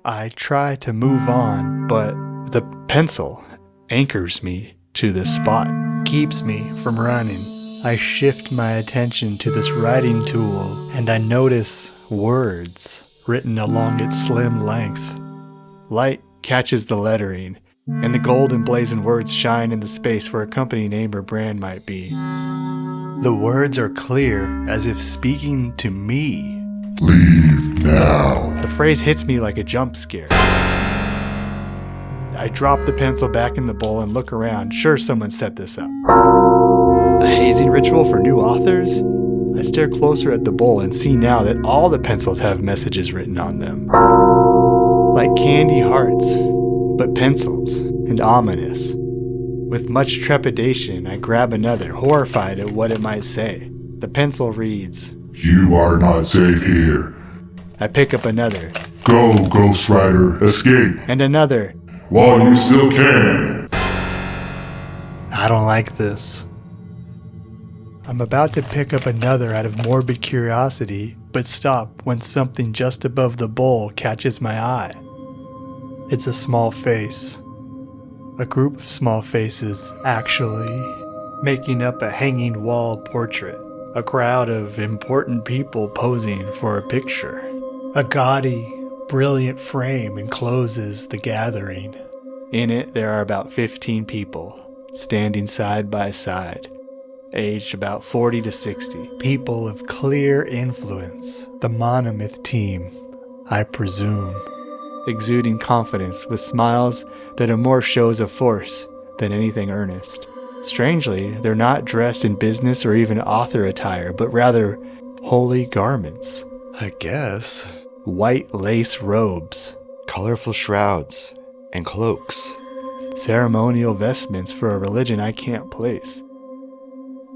I try to move on, but the pencil anchors me to this spot, keeps me from running. I shift my attention to this writing tool, and I notice words written along its slim length. Light catches the lettering, and the gold emblazoned words shine in the space where a company name or brand might be. The words are clear, as if speaking to me. Leave now. The phrase hits me like a jump scare. I drop the pencil back in the bowl and look around. Sure, someone set this up. A hazing ritual for new authors? I stare closer at the bowl and see now that all the pencils have messages written on them. Like candy hearts, but pencils and ominous. With much trepidation, I grab another, horrified at what it might say. The pencil reads, "You are not safe here." I pick up another. "Go, Ghost Rider, escape." And another. "While you still can." I don't like this. I'm about to pick up another out of morbid curiosity, but stop when something just above the bowl catches my eye. It's a small face. A group of small faces, actually, making up a hanging wall portrait. A crowd of important people posing for a picture. A gaudy, brilliant frame encloses the gathering. In it, there are about 15 people, standing side by side, aged about 40 to 60. People of clear influence. The Monomyth team, I presume. Exuding confidence with smiles that are more shows of force than anything earnest. Strangely, they're not dressed in business or even author attire, but rather holy garments. I guess. White lace robes. Colorful shrouds and cloaks. Ceremonial vestments for a religion I can't place.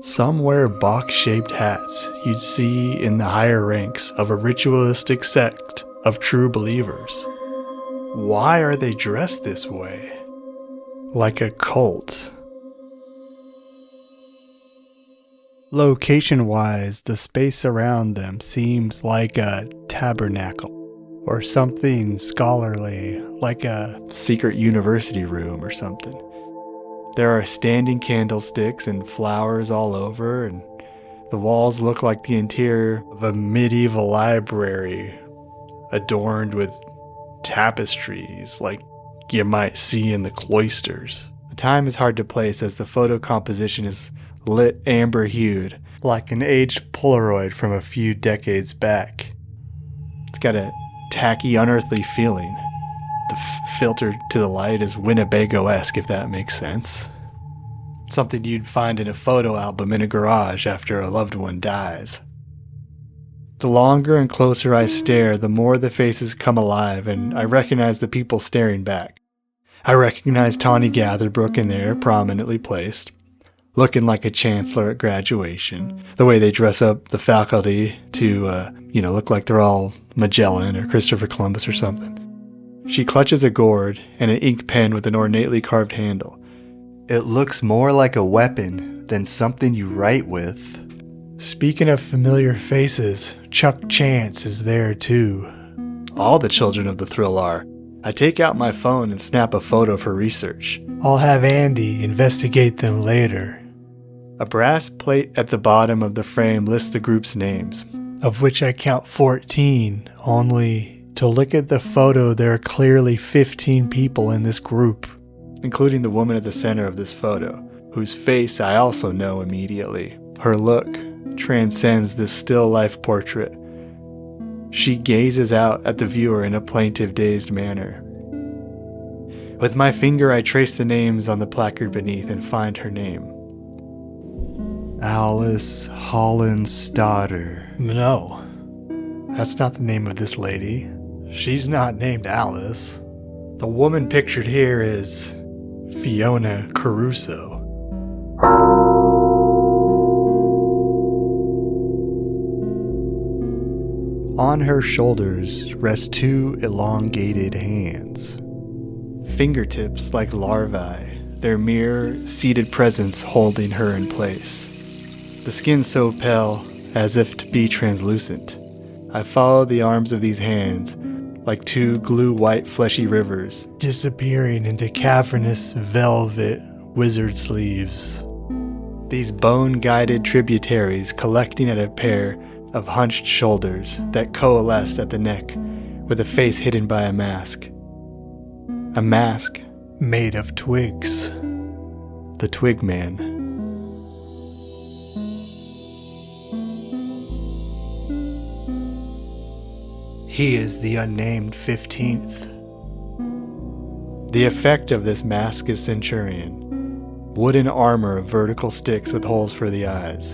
Some wear box-shaped hats you'd see in the higher ranks of a ritualistic sect of true believers. Why are they dressed this way? Like a cult. Location-wise, the space around them seems like a tabernacle or something scholarly, like a secret university room or something. There are standing candlesticks and flowers all over, and the walls look like the interior of a medieval library adorned with tapestries like you might see in the cloisters. The time is hard to place as the photo composition is lit amber-hued, like an aged Polaroid from a few decades back. It's got a tacky, unearthly feeling. The filter to the light is Winnebago-esque, if that makes sense. Something you'd find in a photo album in a garage after a loved one dies. The longer and closer I stare, the more the faces come alive, and I recognize the people staring back. I recognize Tawny Gatherbrook in there, prominently placed, looking like a chancellor at graduation. The way they dress up the faculty to, look like they're all Magellan or Christopher Columbus or something. She clutches a gourd and an ink pen with an ornately carved handle. It looks more like a weapon than something you write with. Speaking of familiar faces, Chuck Chance is there too. All the children of the thrill are. I take out my phone and snap a photo for research. I'll have Andy investigate them later. A brass plate at the bottom of the frame lists the group's names, of which I count 14, only to look at the photo there are clearly 15 people in this group, including the woman at the center of this photo, whose face I also know immediately. Her look transcends this still life portrait. She gazes out at the viewer in a plaintive, dazed manner. With my finger I trace the names on the placard beneath and find her name. Alice Hollenstadter. No, that's not the name of this lady. She's not named Alice. The woman pictured here is Fiona Caruso. On her shoulders rest two elongated hands. Fingertips like larvae, their mere, seated presence holding her in place. The skin so pale as if to be translucent. I follow the arms of these hands like two glue-white fleshy rivers, disappearing into cavernous velvet wizard sleeves. These bone-guided tributaries collecting at a pair of hunched shoulders that coalesce at the neck with a face hidden by a mask. A mask made of twigs. The Twig Man. He is the unnamed 15th. The effect of this mask is Centurion. Wooden armor of vertical sticks with holes for the eyes.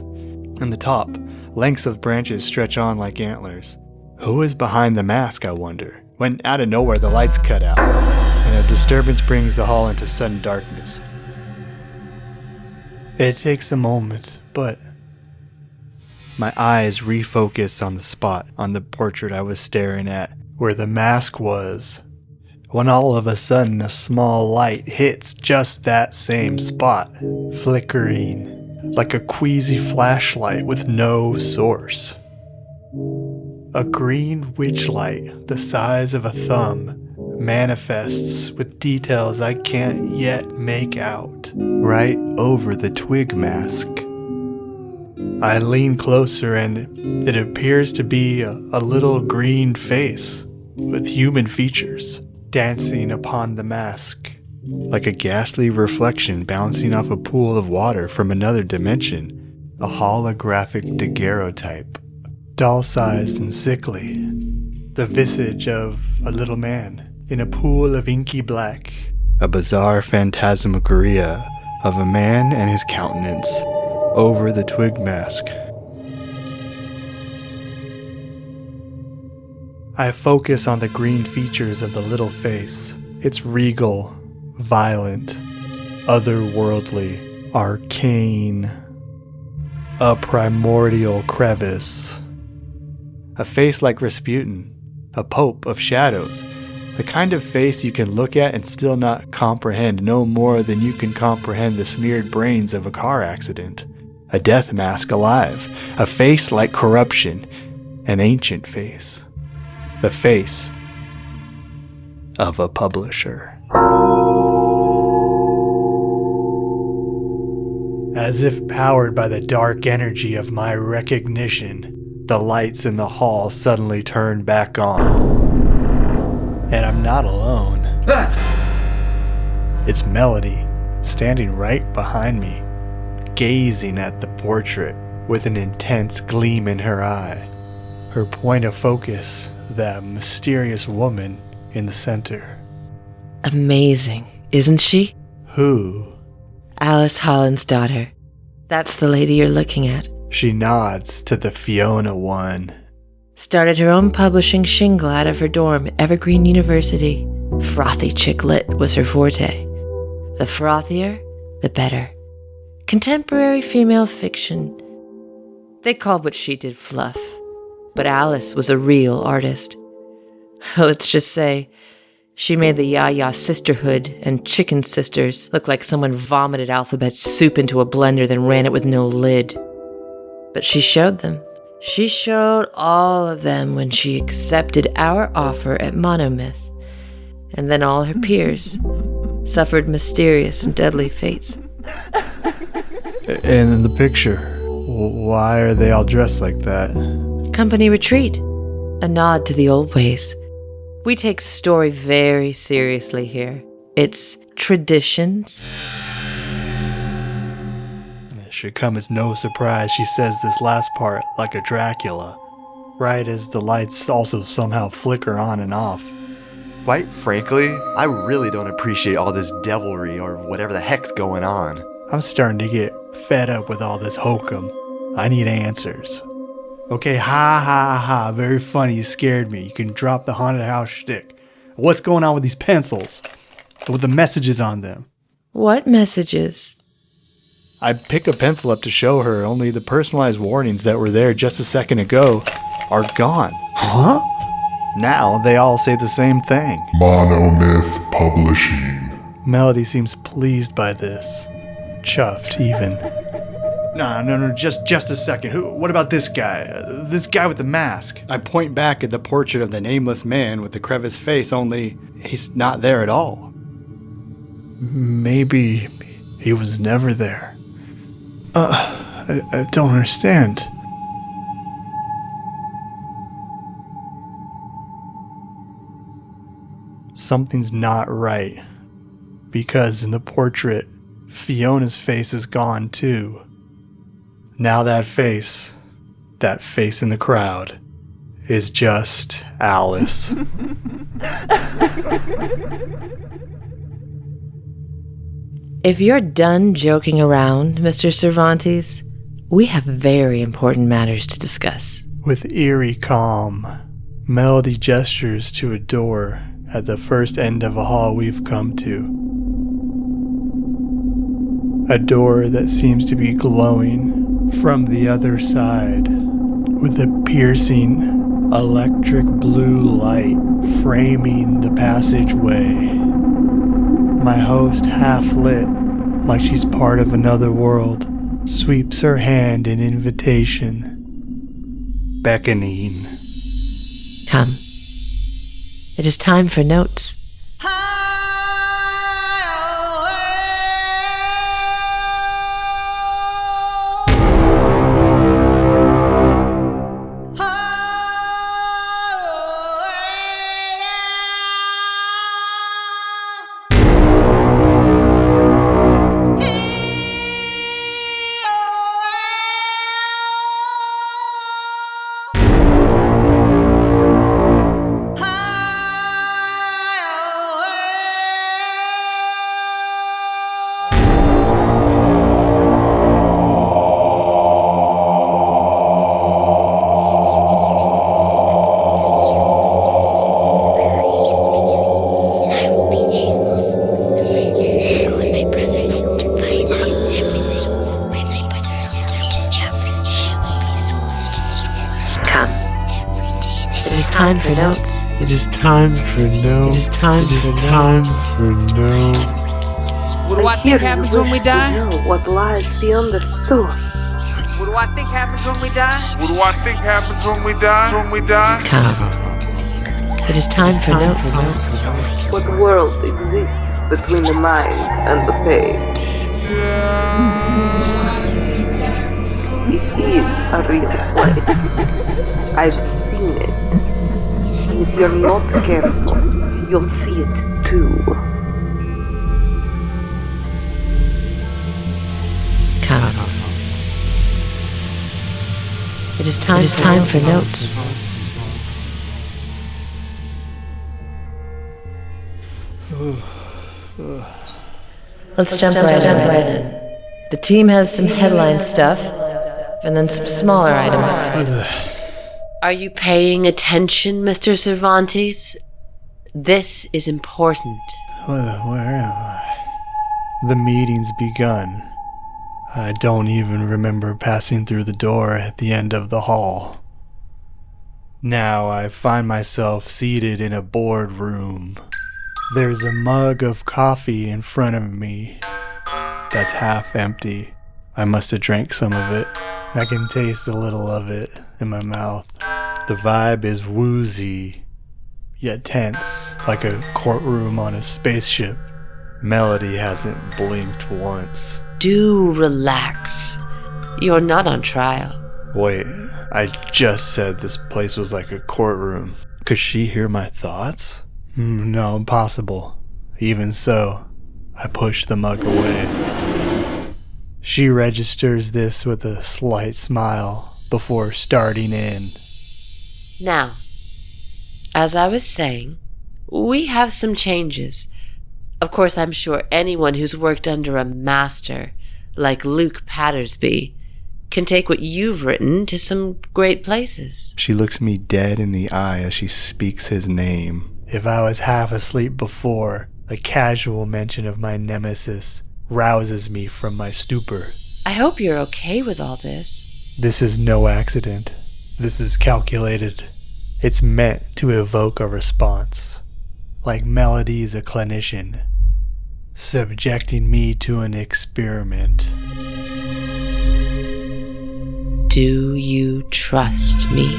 And the top, lengths of branches stretch on like antlers. Who is behind the mask, I wonder? When out of nowhere the lights cut out, and a disturbance brings the hall into sudden darkness. It takes a moment, but my eyes refocus on the spot on the portrait I was staring at, where the mask was, when all of a sudden a small light hits just that same spot, flickering like a queasy flashlight with no source. A green witch light the size of a thumb manifests with details I can't yet make out. Right over the twig mask. I lean closer and it appears to be a little green face with human features dancing upon the mask. Like a ghastly reflection bouncing off a pool of water from another dimension. A holographic daguerreotype. Doll-sized and sickly. The visage of a little man in a pool of inky black. A bizarre phantasmagoria of a man and his countenance over the twig mask. I focus on the green features of the little face. It's regal, violent, otherworldly, arcane. A primordial crevice. A face like Rasputin, a pope of shadows. The kind of face you can look at and still not comprehend no more than you can comprehend the smeared brains of a car accident. A death mask alive. A face like corruption. An ancient face. The face of a publisher. As if powered by the dark energy of my recognition, the lights in the hall suddenly turned back on. And I'm not alone. It's Melody, standing right behind me, gazing at the portrait with an intense gleam in her eye. Her point of focus, that mysterious woman in the center. Amazing, isn't she? Who? Alice Holland's daughter. That's the lady you're looking at. She nods to the Fiona one. Started her own publishing shingle out of her dorm, Evergreen University. Frothy chick lit was her forte. The frothier, the better. Contemporary female fiction. They called what she did fluff. But Alice was a real artist. Let's just say, she made the Yaya Sisterhood and Chicken Sisters look like someone vomited alphabet soup into a blender then ran it with no lid. But she showed them. She showed all of them when she accepted our offer at Monomyth. And then all her peers suffered mysterious and deadly fates. And in the picture, why are they all dressed like that? Company retreat. A nod to the old ways. We take story very seriously here. It's traditions. It should come as no surprise she says this last part like a Dracula, right as the lights also somehow flicker on and off. Quite frankly, I really don't appreciate all this devilry or whatever the heck's going on. I'm starting to get fed up with all this hokum. I need answers. Okay, ha, very funny, you scared me. You can drop the haunted house shtick. What's going on with these pencils? With the messages on them? What messages? I picked a pencil up to show her, only the personalized warnings that were there just a second ago are gone. Huh? Now they all say the same thing. Monomyth Publishing. Melody seems pleased by this. Chuffed, even. No, just a second. What about this guy? This guy with the mask? I point back at the portrait of the nameless man with the creviced face, only he's not there at all. Maybe he was never there. I don't understand. Something's not right. Because in the portrait, Fiona's face is gone too. Now that face in the crowd, is just Alice. If you're done joking around, Mr. Cervantes, we have very important matters to discuss. With eerie calm, Melody gestures to a door at the first end of a hall we've come to. A door that seems to be glowing from the other side, with a piercing electric blue light framing the passageway. My host, half lit, like she's part of another world, sweeps her hand in invitation, beckoning. Come. It is time for notes. Time for notes. It is time for notes. It is time for notes. What do I think happens when we die? Know what lies beyond the source. What do I think happens when we die? What do I think happens when we die? Come. It is time for notes. What world exists between the mind and the page? It is a real place. I've seen it. If you're not careful, you'll see it too. Come. It is time for notes. Let's jump right in. The team has some headline stuff, and then some smaller items. Are you paying attention, Mr. Cervantes? This is important. Where am I? The meeting's begun. I don't even remember passing through the door at the end of the hall. Now I find myself seated in a boardroom. There's a mug of coffee in front of me that's half empty. I must have drank some of it. I can taste a little of it in my mouth. The vibe is woozy, yet tense, like a courtroom on a spaceship. Melody hasn't blinked once. Do relax. You're not on trial. Wait, I just said this place was like a courtroom. Could she hear my thoughts? No, impossible. Even so, I push the mug away. She registers this with a slight smile before starting in. Now, as I was saying, we have some changes. Of course, I'm sure anyone who's worked under a master, like Luke Pattersby, can take what you've written to some great places. She looks me dead in the eye as she speaks his name. If I was half asleep before, a casual mention of my nemesis rouses me from my stupor. I hope you're okay with all this. This is no accident. This is calculated. It's meant to evoke a response. Like Melody's a clinician, subjecting me to an experiment. Do you trust me?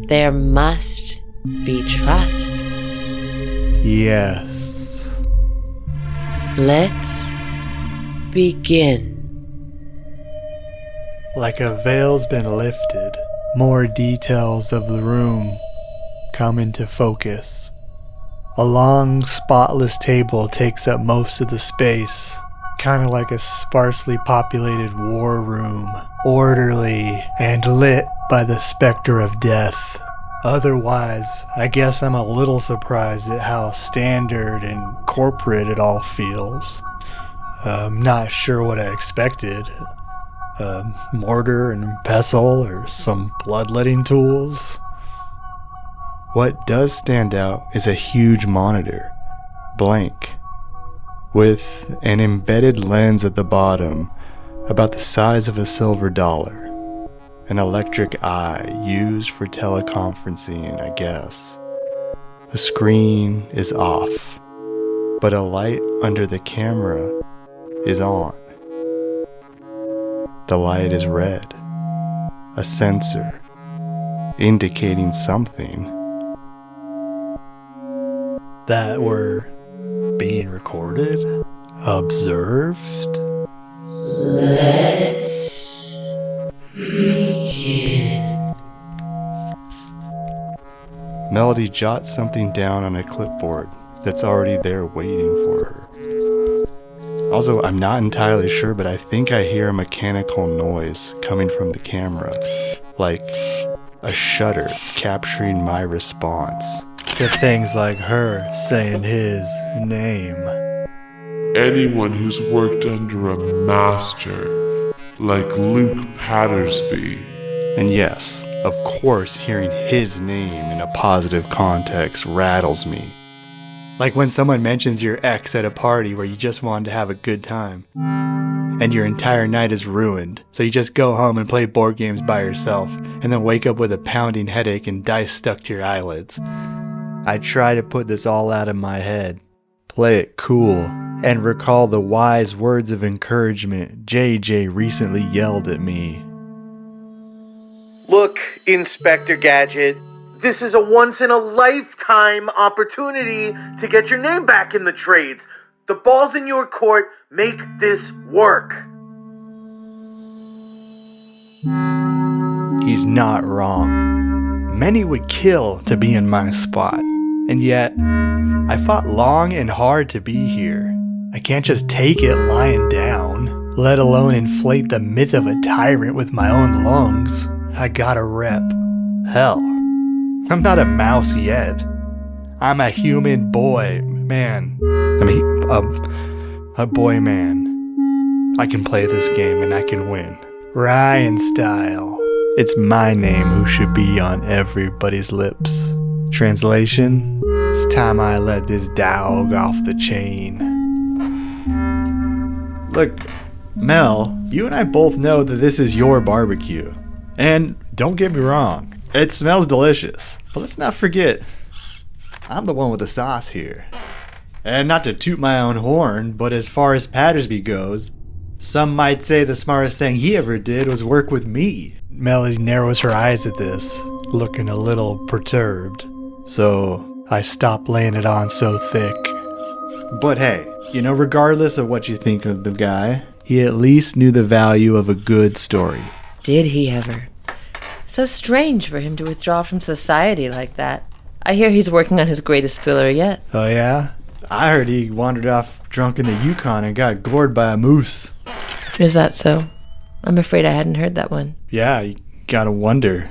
There must be trust. Yes. Let's begin. Like a veil's been lifted, more details of the room come into focus. A long, spotless table takes up most of the space, kind of like a sparsely populated war room, orderly and lit by the specter of death. Otherwise, I guess I'm a little surprised at how standard and corporate it all feels. I'm not sure what I expected. Mortar and pestle or some bloodletting tools. What does stand out is a huge monitor, blank, with an embedded lens at the bottom about the size of a silver dollar. An electric eye used for teleconferencing, I guess. The screen is off, but a light under the camera is on. The light is red, a sensor, indicating something. That we're being recorded? Observed? Let's begin. Melody jots something down on a clipboard that's already there waiting for her. Also, I'm not entirely sure, but I think I hear a mechanical noise coming from the camera, like a shutter capturing my response to things like her saying his name. Anyone who's worked under a master, like Luke Pattersby. And yes, of course, hearing his name in a positive context rattles me. Like when someone mentions your ex at a party where you just wanted to have a good time, and your entire night is ruined, so you just go home and play board games by yourself, and then wake up with a pounding headache and dice stuck to your eyelids. I try to put this all out of my head, play it cool, and recall the wise words of encouragement JJ recently yelled at me. Look, Inspector Gadget, this is a once-in-a-lifetime opportunity to get your name back in the trades. The ball's in your court. Make this work. He's not wrong. Many would kill to be in my spot, and yet I fought long and hard to be here. I can't just take it lying down, let alone inflate the myth of a tyrant with my own lungs. I got a rep. Hell, I'm not a mouse yet. I'm a human boy, man. A boy man. I can play this game and I can win. Ryan style. It's my name who should be on everybody's lips. Translation: it's time I let this dog off the chain. Look, Mel, you and I both know that this is your barbecue. And don't get me wrong, it smells delicious. But let's not forget, I'm the one with the sauce here. And not to toot my own horn, but as far as Pattersby goes, some might say the smartest thing he ever did was work with me. Melody narrows her eyes at this, looking a little perturbed. So I stopped laying it on so thick. But hey, regardless of what you think of the guy, he at least knew the value of a good story. Did he ever? So strange for him to withdraw from society like that. I hear he's working on his greatest thriller yet. Oh yeah? I heard he wandered off drunk in the Yukon and got gored by a moose. Is that so? I'm afraid I hadn't heard that one. Yeah, you gotta wonder.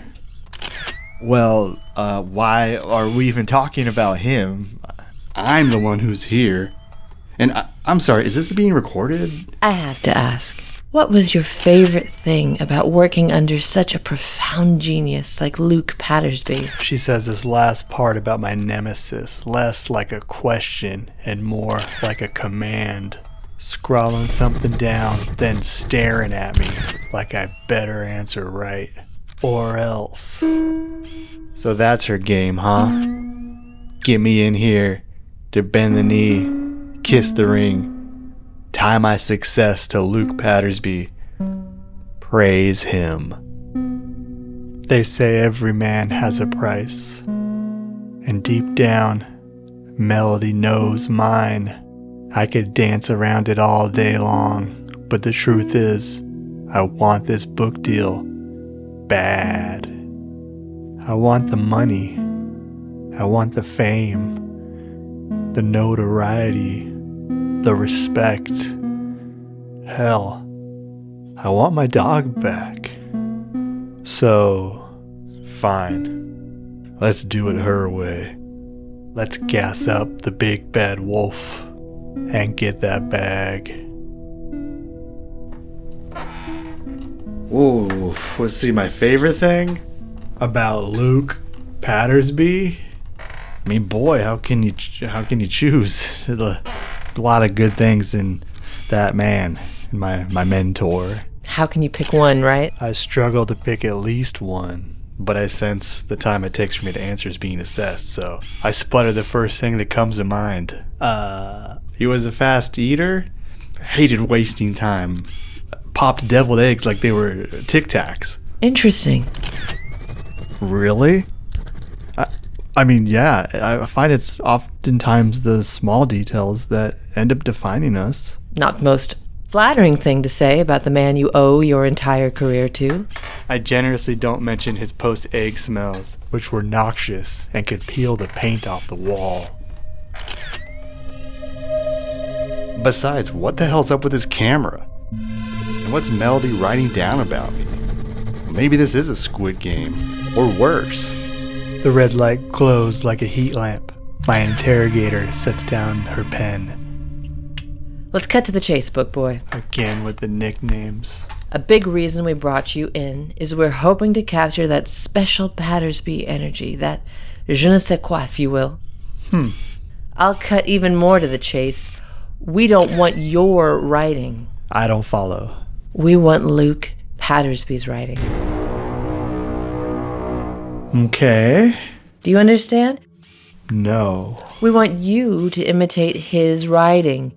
Well, why are we even talking about him? I'm the one who's here. And I'm sorry, is this being recorded? I have to ask, what was your favorite thing about working under such a profound genius like Luke Pattersby? She says this last part about my nemesis, less like a question and more like a command. Scrawling something down, then staring at me like I better answer right. Or else. So that's her game, huh? Get me in here to bend the knee, kiss the ring, tie my success to Luke Pattersby, praise him. They say every man has a price, and deep down, Melody knows mine. I could dance around it all day long, but the truth is, I want this book deal bad. I want the money. I want the fame, the notoriety, the respect. Hell, I want my dog back. So, fine. Let's do it her way. Let's gas up the big bad wolf and get that bag. Ooh, let's see, my favorite thing about Luke Pattersby? I mean, boy, how can you choose? A lot of good things in that man, my mentor. How can you pick one, right? I struggle to pick at least one, but I sense the time it takes for me to answer is being assessed, so I sputter the first thing that comes to mind. He was a fast eater, hated wasting time, popped deviled eggs like they were Tic Tacs. Interesting. Really? I mean, yeah, I find it's oftentimes the small details that end up defining us. Not the most flattering thing to say about the man you owe your entire career to. I generously don't mention his post-egg smells, which were noxious and could peel the paint off the wall. Besides, what the hell's up with his camera? And what's Melody writing down about me? Maybe this is a Squid Game, or worse. The red light glows like a heat lamp. My interrogator sets down her pen. Let's cut to the chase, book boy. Again with the nicknames. A big reason we brought you in is we're hoping to capture that special Pattersby energy, that je ne sais quoi, if you will. I'll cut even more to the chase. We don't want your writing. I don't follow. We want Luke Pattersby's writing. Okay. Do you understand? No. We want you to imitate his writing.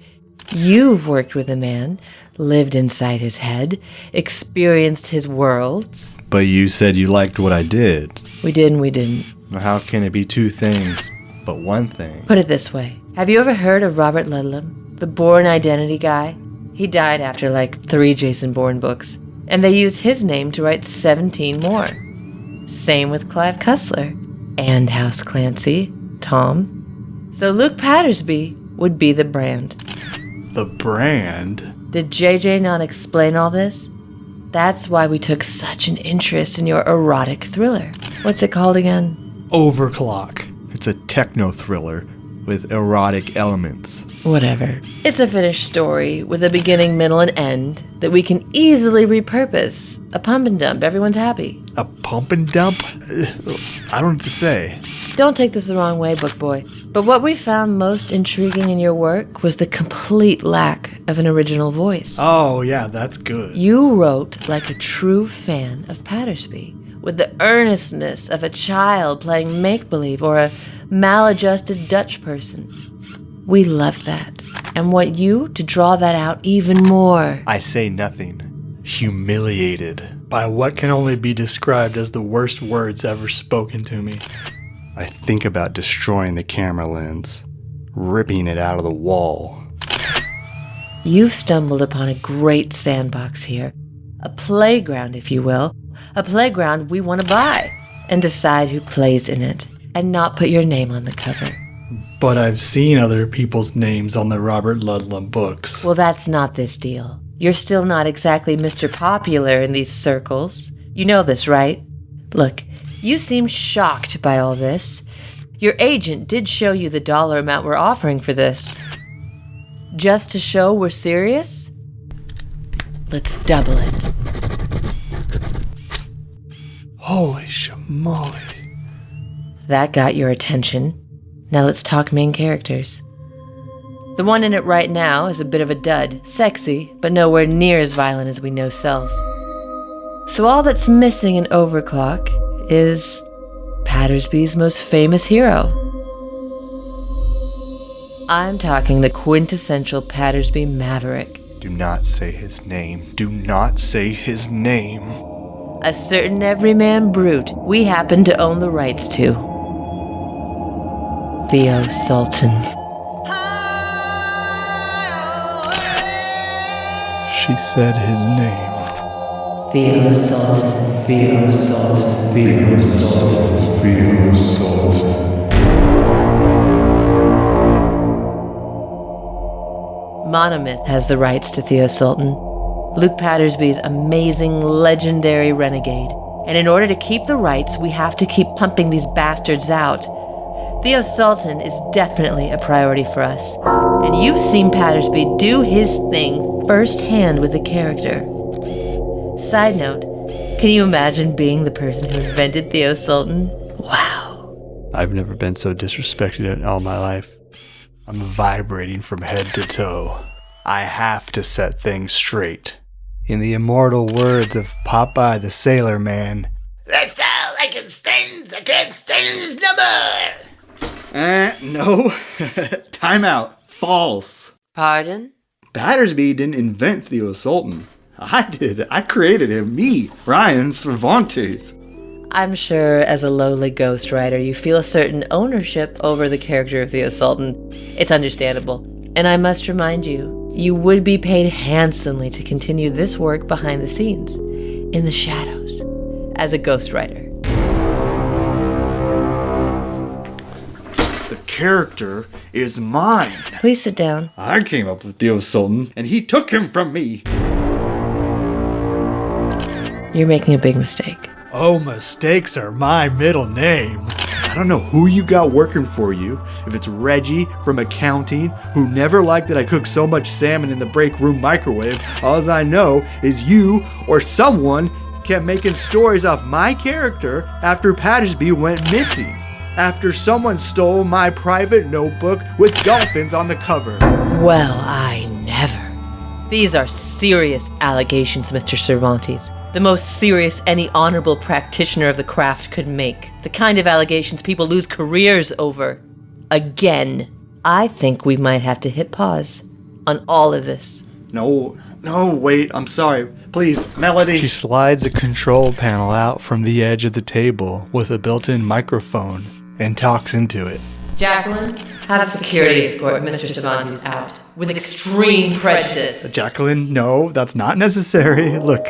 You've worked with a man, lived inside his head, experienced his worlds. But you said you liked what I did. We did and we didn't. How can it be two things, but one thing? Put it this way. Have you ever heard of Robert Ludlum, the Bourne Identity guy? He died after like 3 Jason Bourne books, and they used his name to write 17 more. Same with Clive Cussler, and House Clancy, Tom. So Luke Pattersby would be the brand. The brand? Did JJ not explain all this? That's why we took such an interest in your erotic thriller. What's it called again? Overclock. It's a techno thriller with erotic elements. Whatever. It's a finished story with a beginning, middle, and end that we can easily repurpose. A pump and dump. Everyone's happy. A pump and dump? I don't know what to say. Don't take this the wrong way, book boy. But what we found most intriguing in your work was the complete lack of an original voice. Oh, yeah, that's good. You wrote like a true fan of Pattersby, with the earnestness of a child playing make-believe or a maladjusted Dutch person. We love that, and want you to draw that out even more. I say nothing. Humiliated by what can only be described as the worst words ever spoken to me. I think about destroying the camera lens, ripping it out of the wall. You've stumbled upon a great sandbox here. A playground, if you will. A playground we want to buy and decide who plays in it and not put your name on the cover. But I've seen other people's names on the Robert Ludlum books. Well, that's not this deal. You're still not exactly Mr. Popular in these circles. You know this, right? Look, you seem shocked by all this. Your agent did show you the dollar amount we're offering for this. Just to show we're serious? Let's double it. Holy shamoly. That got your attention. Now let's talk main characters. The one in it right now is a bit of a dud. Sexy, but nowhere near as violent as we know sells. So all that's missing in Overclock is Pattersby's most famous hero. I'm talking the quintessential Pattersby maverick. Do not say his name. Do not say his name. A certain everyman brute we happen to own the rights to. Theo Sultan. She said his name. Theo Sultan. Theo Sultan. Theo Sultan. Theo Sultan. Monomyth has the rights to Theo Sultan, Luke Pattersby's amazing, legendary renegade. And in order to keep the rights, we have to keep pumping these bastards out. Theo Sultan is definitely a priority for us. And you've seen Pattersby do his thing firsthand with the character. Side note, can you imagine being the person who invented Theo Sultan? Wow. I've never been so disrespected in all my life. I'm vibrating from head to toe. I have to set things straight. In the immortal words of Popeye the Sailor Man, That's all I can stand. I can't stand this number. No. Time out. False. Pardon? Pattersby didn't invent Theo Sultan. I did. I created him. Me, Ryan Sandoval. I'm sure as a lowly ghostwriter, you feel a certain ownership over the character of Theo Sultan. It's understandable. And I must remind you, you would be paid handsomely to continue this work behind the scenes, in the shadows, as a ghostwriter. The character is mine. Please sit down. I came up with Theo Sultan, and he took him from me. You're making a big mistake. Oh, mistakes are my middle name. I don't know who you got working for you. If it's Reggie from accounting, who never liked that I cooked so much salmon in the break room microwave, all I know is you or someone kept making stories off my character after Pattersby went missing. After someone stole my private notebook with dolphins on the cover. Well, I never. These are serious allegations, Mr. Cervantes. The most serious any honorable practitioner of the craft could make. The kind of allegations people lose careers over. Again. I think we might have to hit pause on all of this. No, wait, I'm sorry. Please, Melody. She slides a control panel out from the edge of the table with a built-in microphone and talks into it. Jacqueline, have security escort Mr. Cervantes out with extreme prejudice. Jacqueline, no, that's not necessary. Look,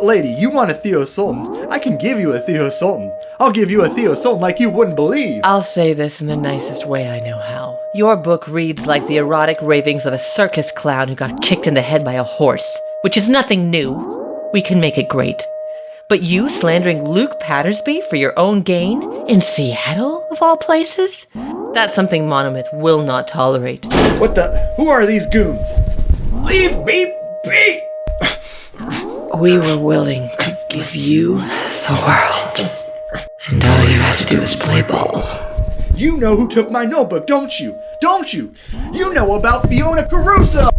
lady, you want a Theo Sultan. I can give you a Theo Sultan. I'll give you a Theo Sultan like you wouldn't believe. I'll say this in the nicest way I know how. Your book reads like the erotic ravings of a circus clown who got kicked in the head by a horse, which is nothing new. We can make it great. But you slandering Luke Pattersby for your own gain? In Seattle, of all places? That's something Monomyth will not tolerate. What the? Who are these goons? Leave me be! We were willing to give you the world. And all you have to do is play ball. You know who took my notebook, don't you? Don't you? You know about Fiona Caruso!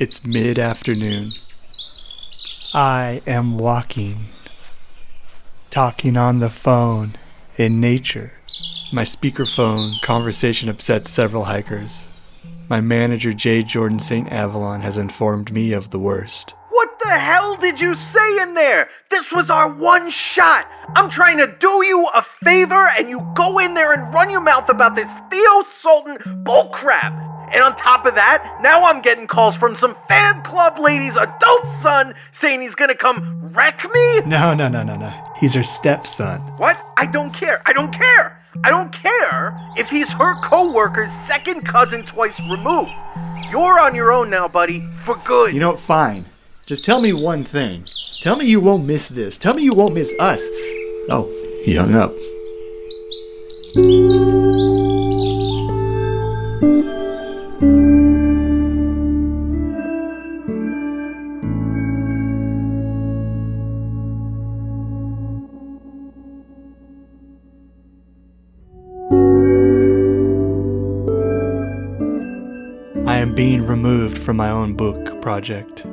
It's mid-afternoon. I am walking, talking on the phone in nature. My speakerphone conversation upsets several hikers. My manager, Jourgensen Avalon, has informed me of the worst. What the hell did you say in there? This was our one shot. I'm trying to do you a favor and you go in there and run your mouth about this Theo Sultan bullcrap. And on top of that, now I'm getting calls from some fan club lady's adult son saying he's gonna come wreck me? No. He's her stepson. What? I don't care. I don't care if he's her co-worker's second cousin twice removed. You're on your own now, buddy, for good. You know what, fine. Just tell me one thing. Tell me you won't miss this. Tell me you won't miss us. Oh, he hung up. I am being removed from my own book project.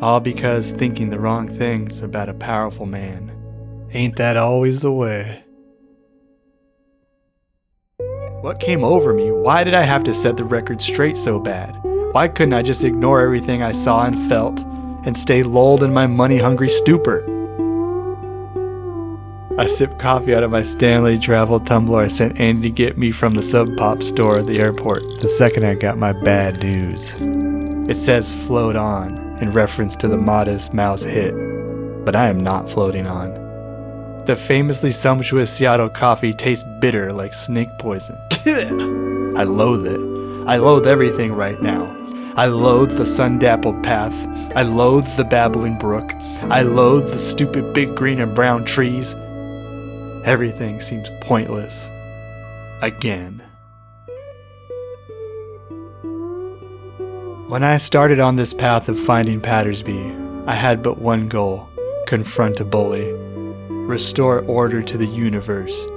All because thinking the wrong things about a powerful man. Ain't that always the way? What came over me? Why did I have to set the record straight so bad? Why couldn't I just ignore everything I saw and felt and stay lulled in my money-hungry stupor? I sipped coffee out of my Stanley travel tumbler I sent Andy to get me from the Sub Pop store at the airport the second I got my bad news. It says float on in reference to the Modest Mouse hit, but I am not floating on. The famously sumptuous Seattle coffee tastes bitter like snake poison. I loathe it. I loathe everything right now. I loathe the sun-dappled path. I loathe the babbling brook. I loathe the stupid big green and brown trees. Everything seems pointless. Again. When I started on this path of finding Pattersby, I had but one goal: confront a bully, restore order to the universe,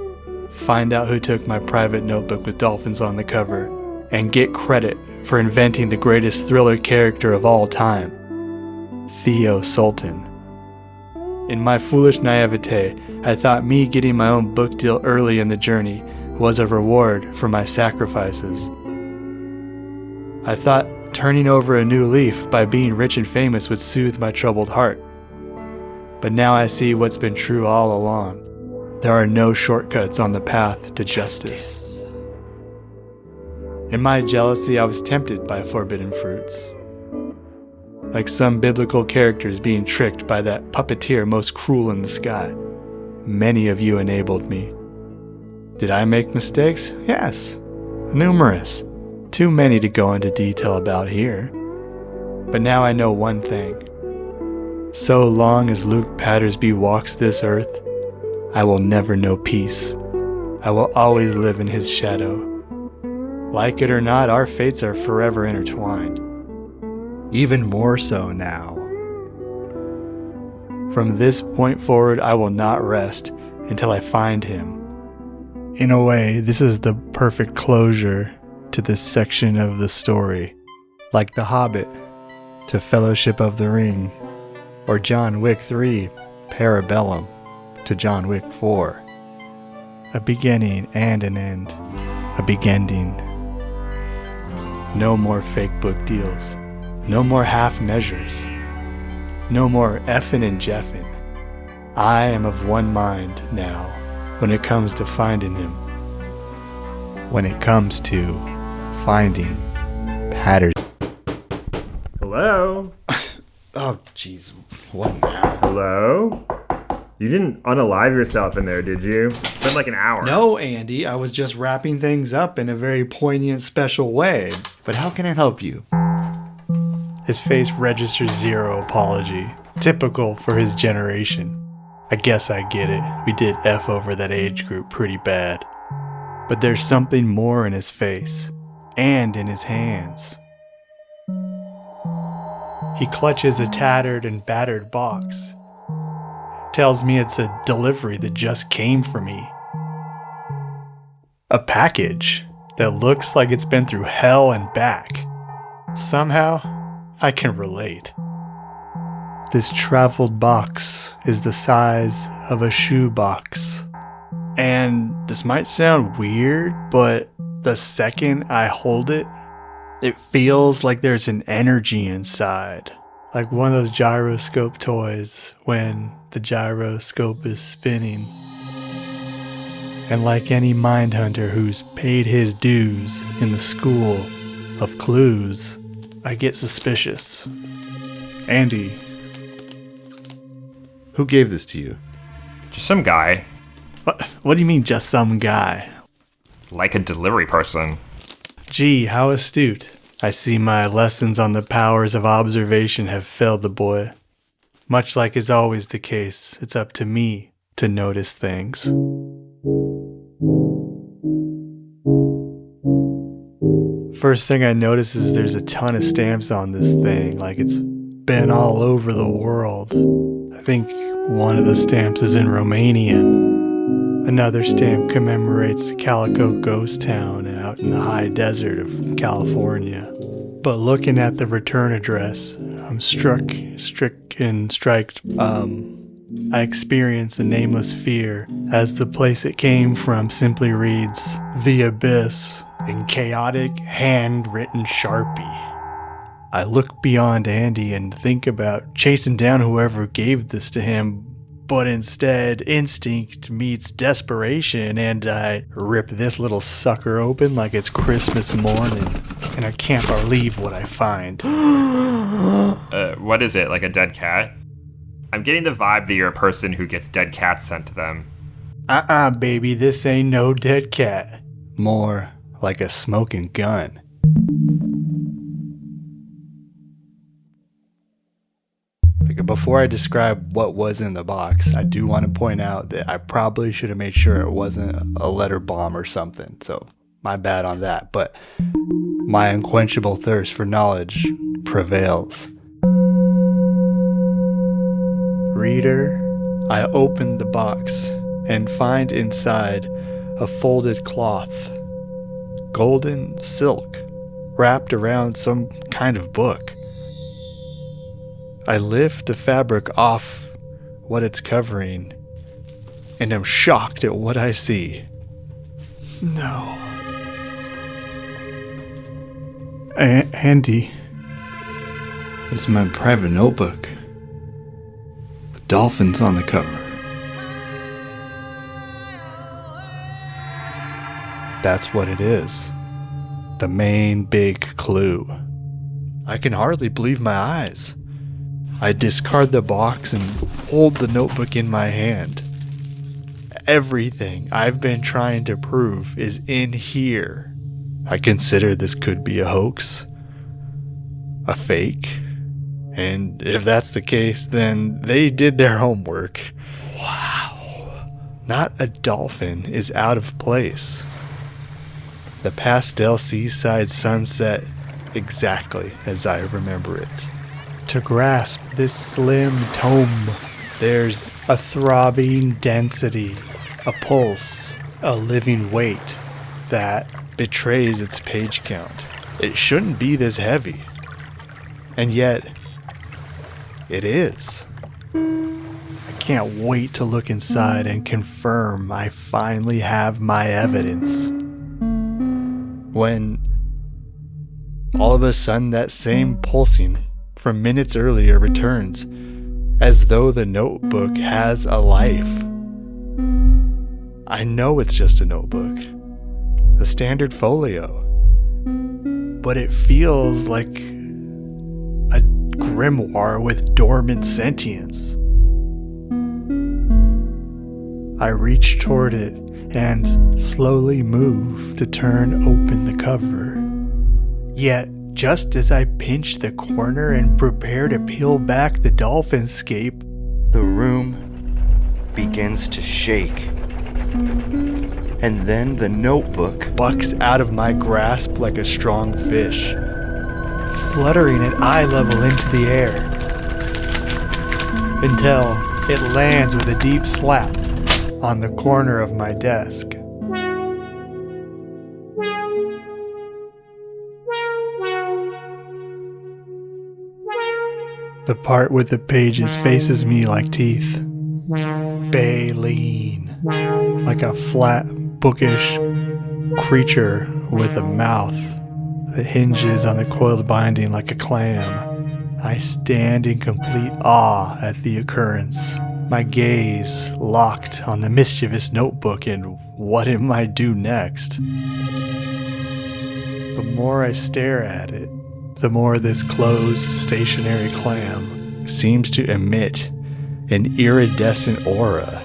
find out who took my private notebook with dolphins on the cover, and get credit for inventing the greatest thriller character of all time, Theo Sultan. In my foolish naivete, I thought me getting my own book deal early in the journey was a reward for my sacrifices. I thought turning over a new leaf by being rich and famous would soothe my troubled heart. But now I see what's been true all along. There are no shortcuts on the path to justice. In my jealousy, I was tempted by forbidden fruits. Like some biblical characters being tricked by that puppeteer most cruel in the sky. Many of you enabled me. Did I make mistakes? Yes, numerous. Too many to go into detail about here. But now I know one thing. So long as Luke Pattersby walks this earth, I will never know peace. I will always live in his shadow. Like it or not, our fates are forever intertwined. Even more so now. From this point forward, I will not rest until I find him. In a way, this is the perfect closure to this section of the story. Like The Hobbit to Fellowship of the Ring, or John Wick 3, Parabellum, to John Wick 4. A beginning and an end. A begending. No more fake book deals. No more half measures. No more effin' and jeffin'. I am of one mind now when it comes to finding him. When it comes to finding Pattersby. Hello? Oh, jeez. What now? Hello? You didn't unalive yourself in there, did you? It's been like an hour. No, Andy. I was just wrapping things up in a very poignant, special way. But how can I help you? His face registers zero apology. Typical for his generation. I guess I get it. We did F over that age group pretty bad. But there's something more in his face. And in his hands. He clutches a tattered and battered box. Tells me it's a delivery that just came for me. A package that looks like it's been through hell and back. Somehow, I can relate. This traveled box is the size of a shoebox. And this might sound weird, but the second I hold it, it feels like there's an energy inside. Like one of those gyroscope toys when the gyroscope is spinning. And like any mindhunter who's paid his dues in the school of clues, I get suspicious. Andy, who gave this to you? Just some guy. What do you mean, just some guy? Like a delivery person. Gee, how astute. I see my lessons on the powers of observation have failed the boy. Much like is always the case, it's up to me to notice things. First thing I notice is there's a ton of stamps on this thing, like it's been all over the world. I think one of the stamps is in Romanian. Another stamp commemorates Calico Ghost Town out in the high desert of California. But looking at the return address, I'm I experience a nameless fear as the place it came from simply reads, The Abyss, in chaotic, handwritten Sharpie. I look beyond Andy and think about chasing down whoever gave this to him, but instead, instinct meets desperation, and I rip this little sucker open like it's Christmas morning, and I can't believe what I find. What is it, like a dead cat? I'm getting the vibe that you're a person who gets dead cats sent to them. Baby, this ain't no dead cat. More like a smoking gun. Before I describe what was in the box, I do want to point out that I probably should have made sure it wasn't a letter bomb or something, so my bad on that, but my unquenchable thirst for knowledge prevails. Reader, I open the box and find inside a folded cloth, golden silk, wrapped around some kind of book. I lift the fabric off what it's covering, and am shocked at what I see. No. Andy. It's my private notebook. With dolphins on the cover. That's what it is. The main big clue. I can hardly believe my eyes. I discard the box and hold the notebook in my hand. Everything I've been trying to prove is in here. I consider this could be a hoax, a fake, And if that's the case, then they did their homework. Wow. Not a dolphin is out of place. The pastel seaside sunset exactly as I remember it. To grasp this slim tome, there's a throbbing density, a pulse, a living weight that betrays its page count. It shouldn't be this heavy. And yet, it is. I can't wait to look inside and confirm I finally have my evidence. When all of a sudden that same pulsing from minutes earlier returns, as though the notebook has a life. I know it's just a notebook, a standard folio, but it feels like a grimoire with dormant sentience. I reach toward it and slowly move to turn open the cover. Yet, just as I pinch the corner and prepare to peel back the dolphin scape, The room begins to shake. And then the notebook bucks out of my grasp like a strong fish, fluttering at eye level into the air, until it lands with a deep slap on the corner of my desk. The part with the pages faces me like teeth. Baleen. Like a flat, bookish creature with a mouth that hinges on the coiled binding like a clam. I stand in complete awe at the occurrence, my gaze locked on the mischievous notebook and what it might do next. The more I stare at it, the more this closed, stationary clam seems to emit an iridescent aura.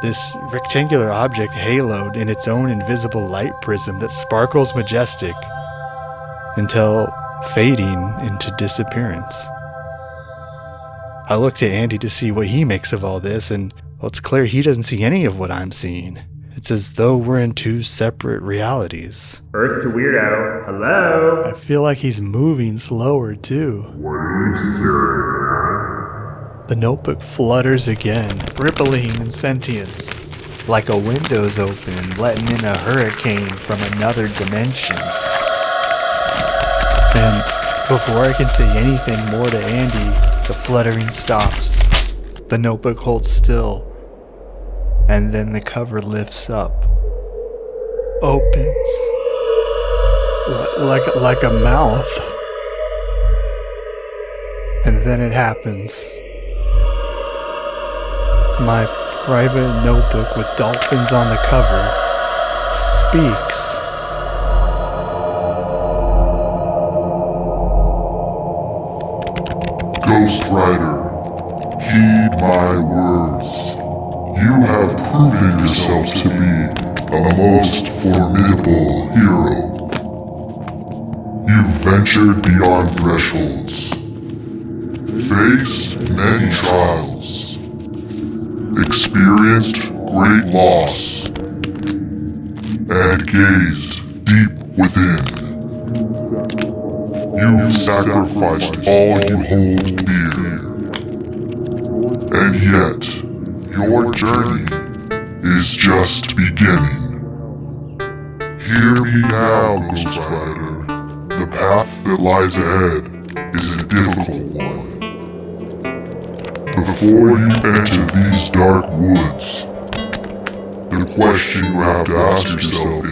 This rectangular object haloed in its own invisible light prism that sparkles majestic until fading into disappearance. I look to Andy to see what he makes of all this, and well, it's clear he doesn't see any of what I'm seeing. It's as though we're in two separate realities. Earth to Weirdo. Hello? I feel like he's moving slower too. What are you staring The notebook flutters again, rippling in sentience, like a window's open, letting in a hurricane from another dimension. And before I can say anything more to Andy, the fluttering stops. The notebook holds still, and then the cover lifts up, opens, like a mouth. And then it happens. My private notebook with dolphins on the cover speaks. Ghost Rider, heed my words. You have proven yourself to be a most formidable hero. You've ventured beyond thresholds, faced many trials, experienced great loss, and gazed deep within. You've sacrificed all you hold dear. And yet, your journey is just beginning. Hear me now, Ghost Rider. The path that lies ahead is a difficult one. Before you enter these dark woods, the question you have to ask yourself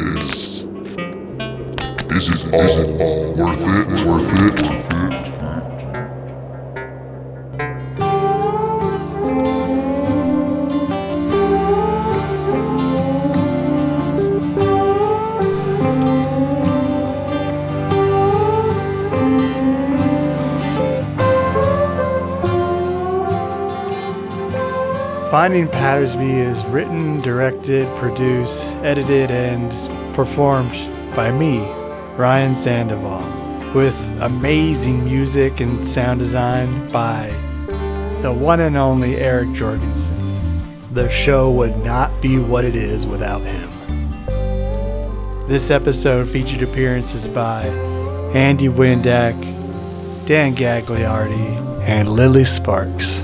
is it all worth it? Finding Pattersby is written, directed, produced, edited, and performed by me, Ryan Sandoval, with amazing music and sound design by the one and only Erik Jourgensen. The show would not be what it is without him. This episode featured appearances by Andy Windak, Dan Gagliardi, and Lily Sparks.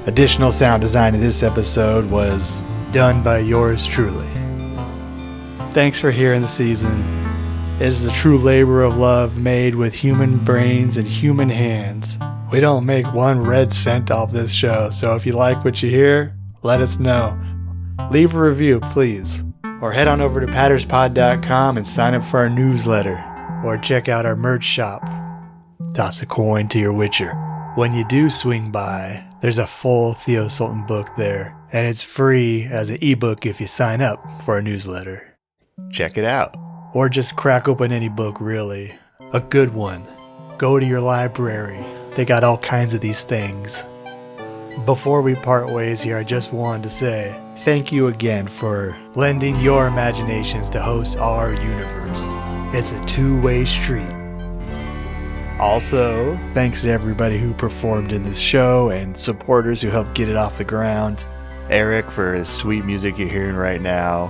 Additional sound design in this episode was done by yours truly. Thanks for hearing the season. It is a true labor of love made with human brains and human hands. We don't make one red cent off this show, so if you like what you hear, let us know. Leave a review, please. Or head on over to patterspod.com and sign up for our newsletter. Or check out our merch shop. Toss a coin to your witcher. When you do swing by, there's a full Theo Sultan book there, and it's free as an ebook if you sign up for our newsletter. Check it out. Or just crack open any book, really. A good one. Go to your library. They got all kinds of these things. Before we part ways here, I just wanted to say thank you again for lending your imaginations to host our universe. It's a two-way street. Also, thanks to everybody who performed in this show and supporters who helped get it off the ground. Erik for his sweet music you're hearing right now.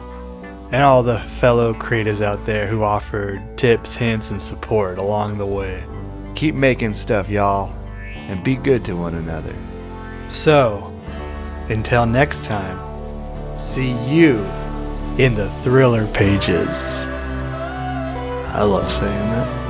And all the fellow creatives out there who offered tips, hints, and support along the way. Keep making stuff, y'all, and be good to one another. So, until next time, see you in the thriller pages. I love saying that.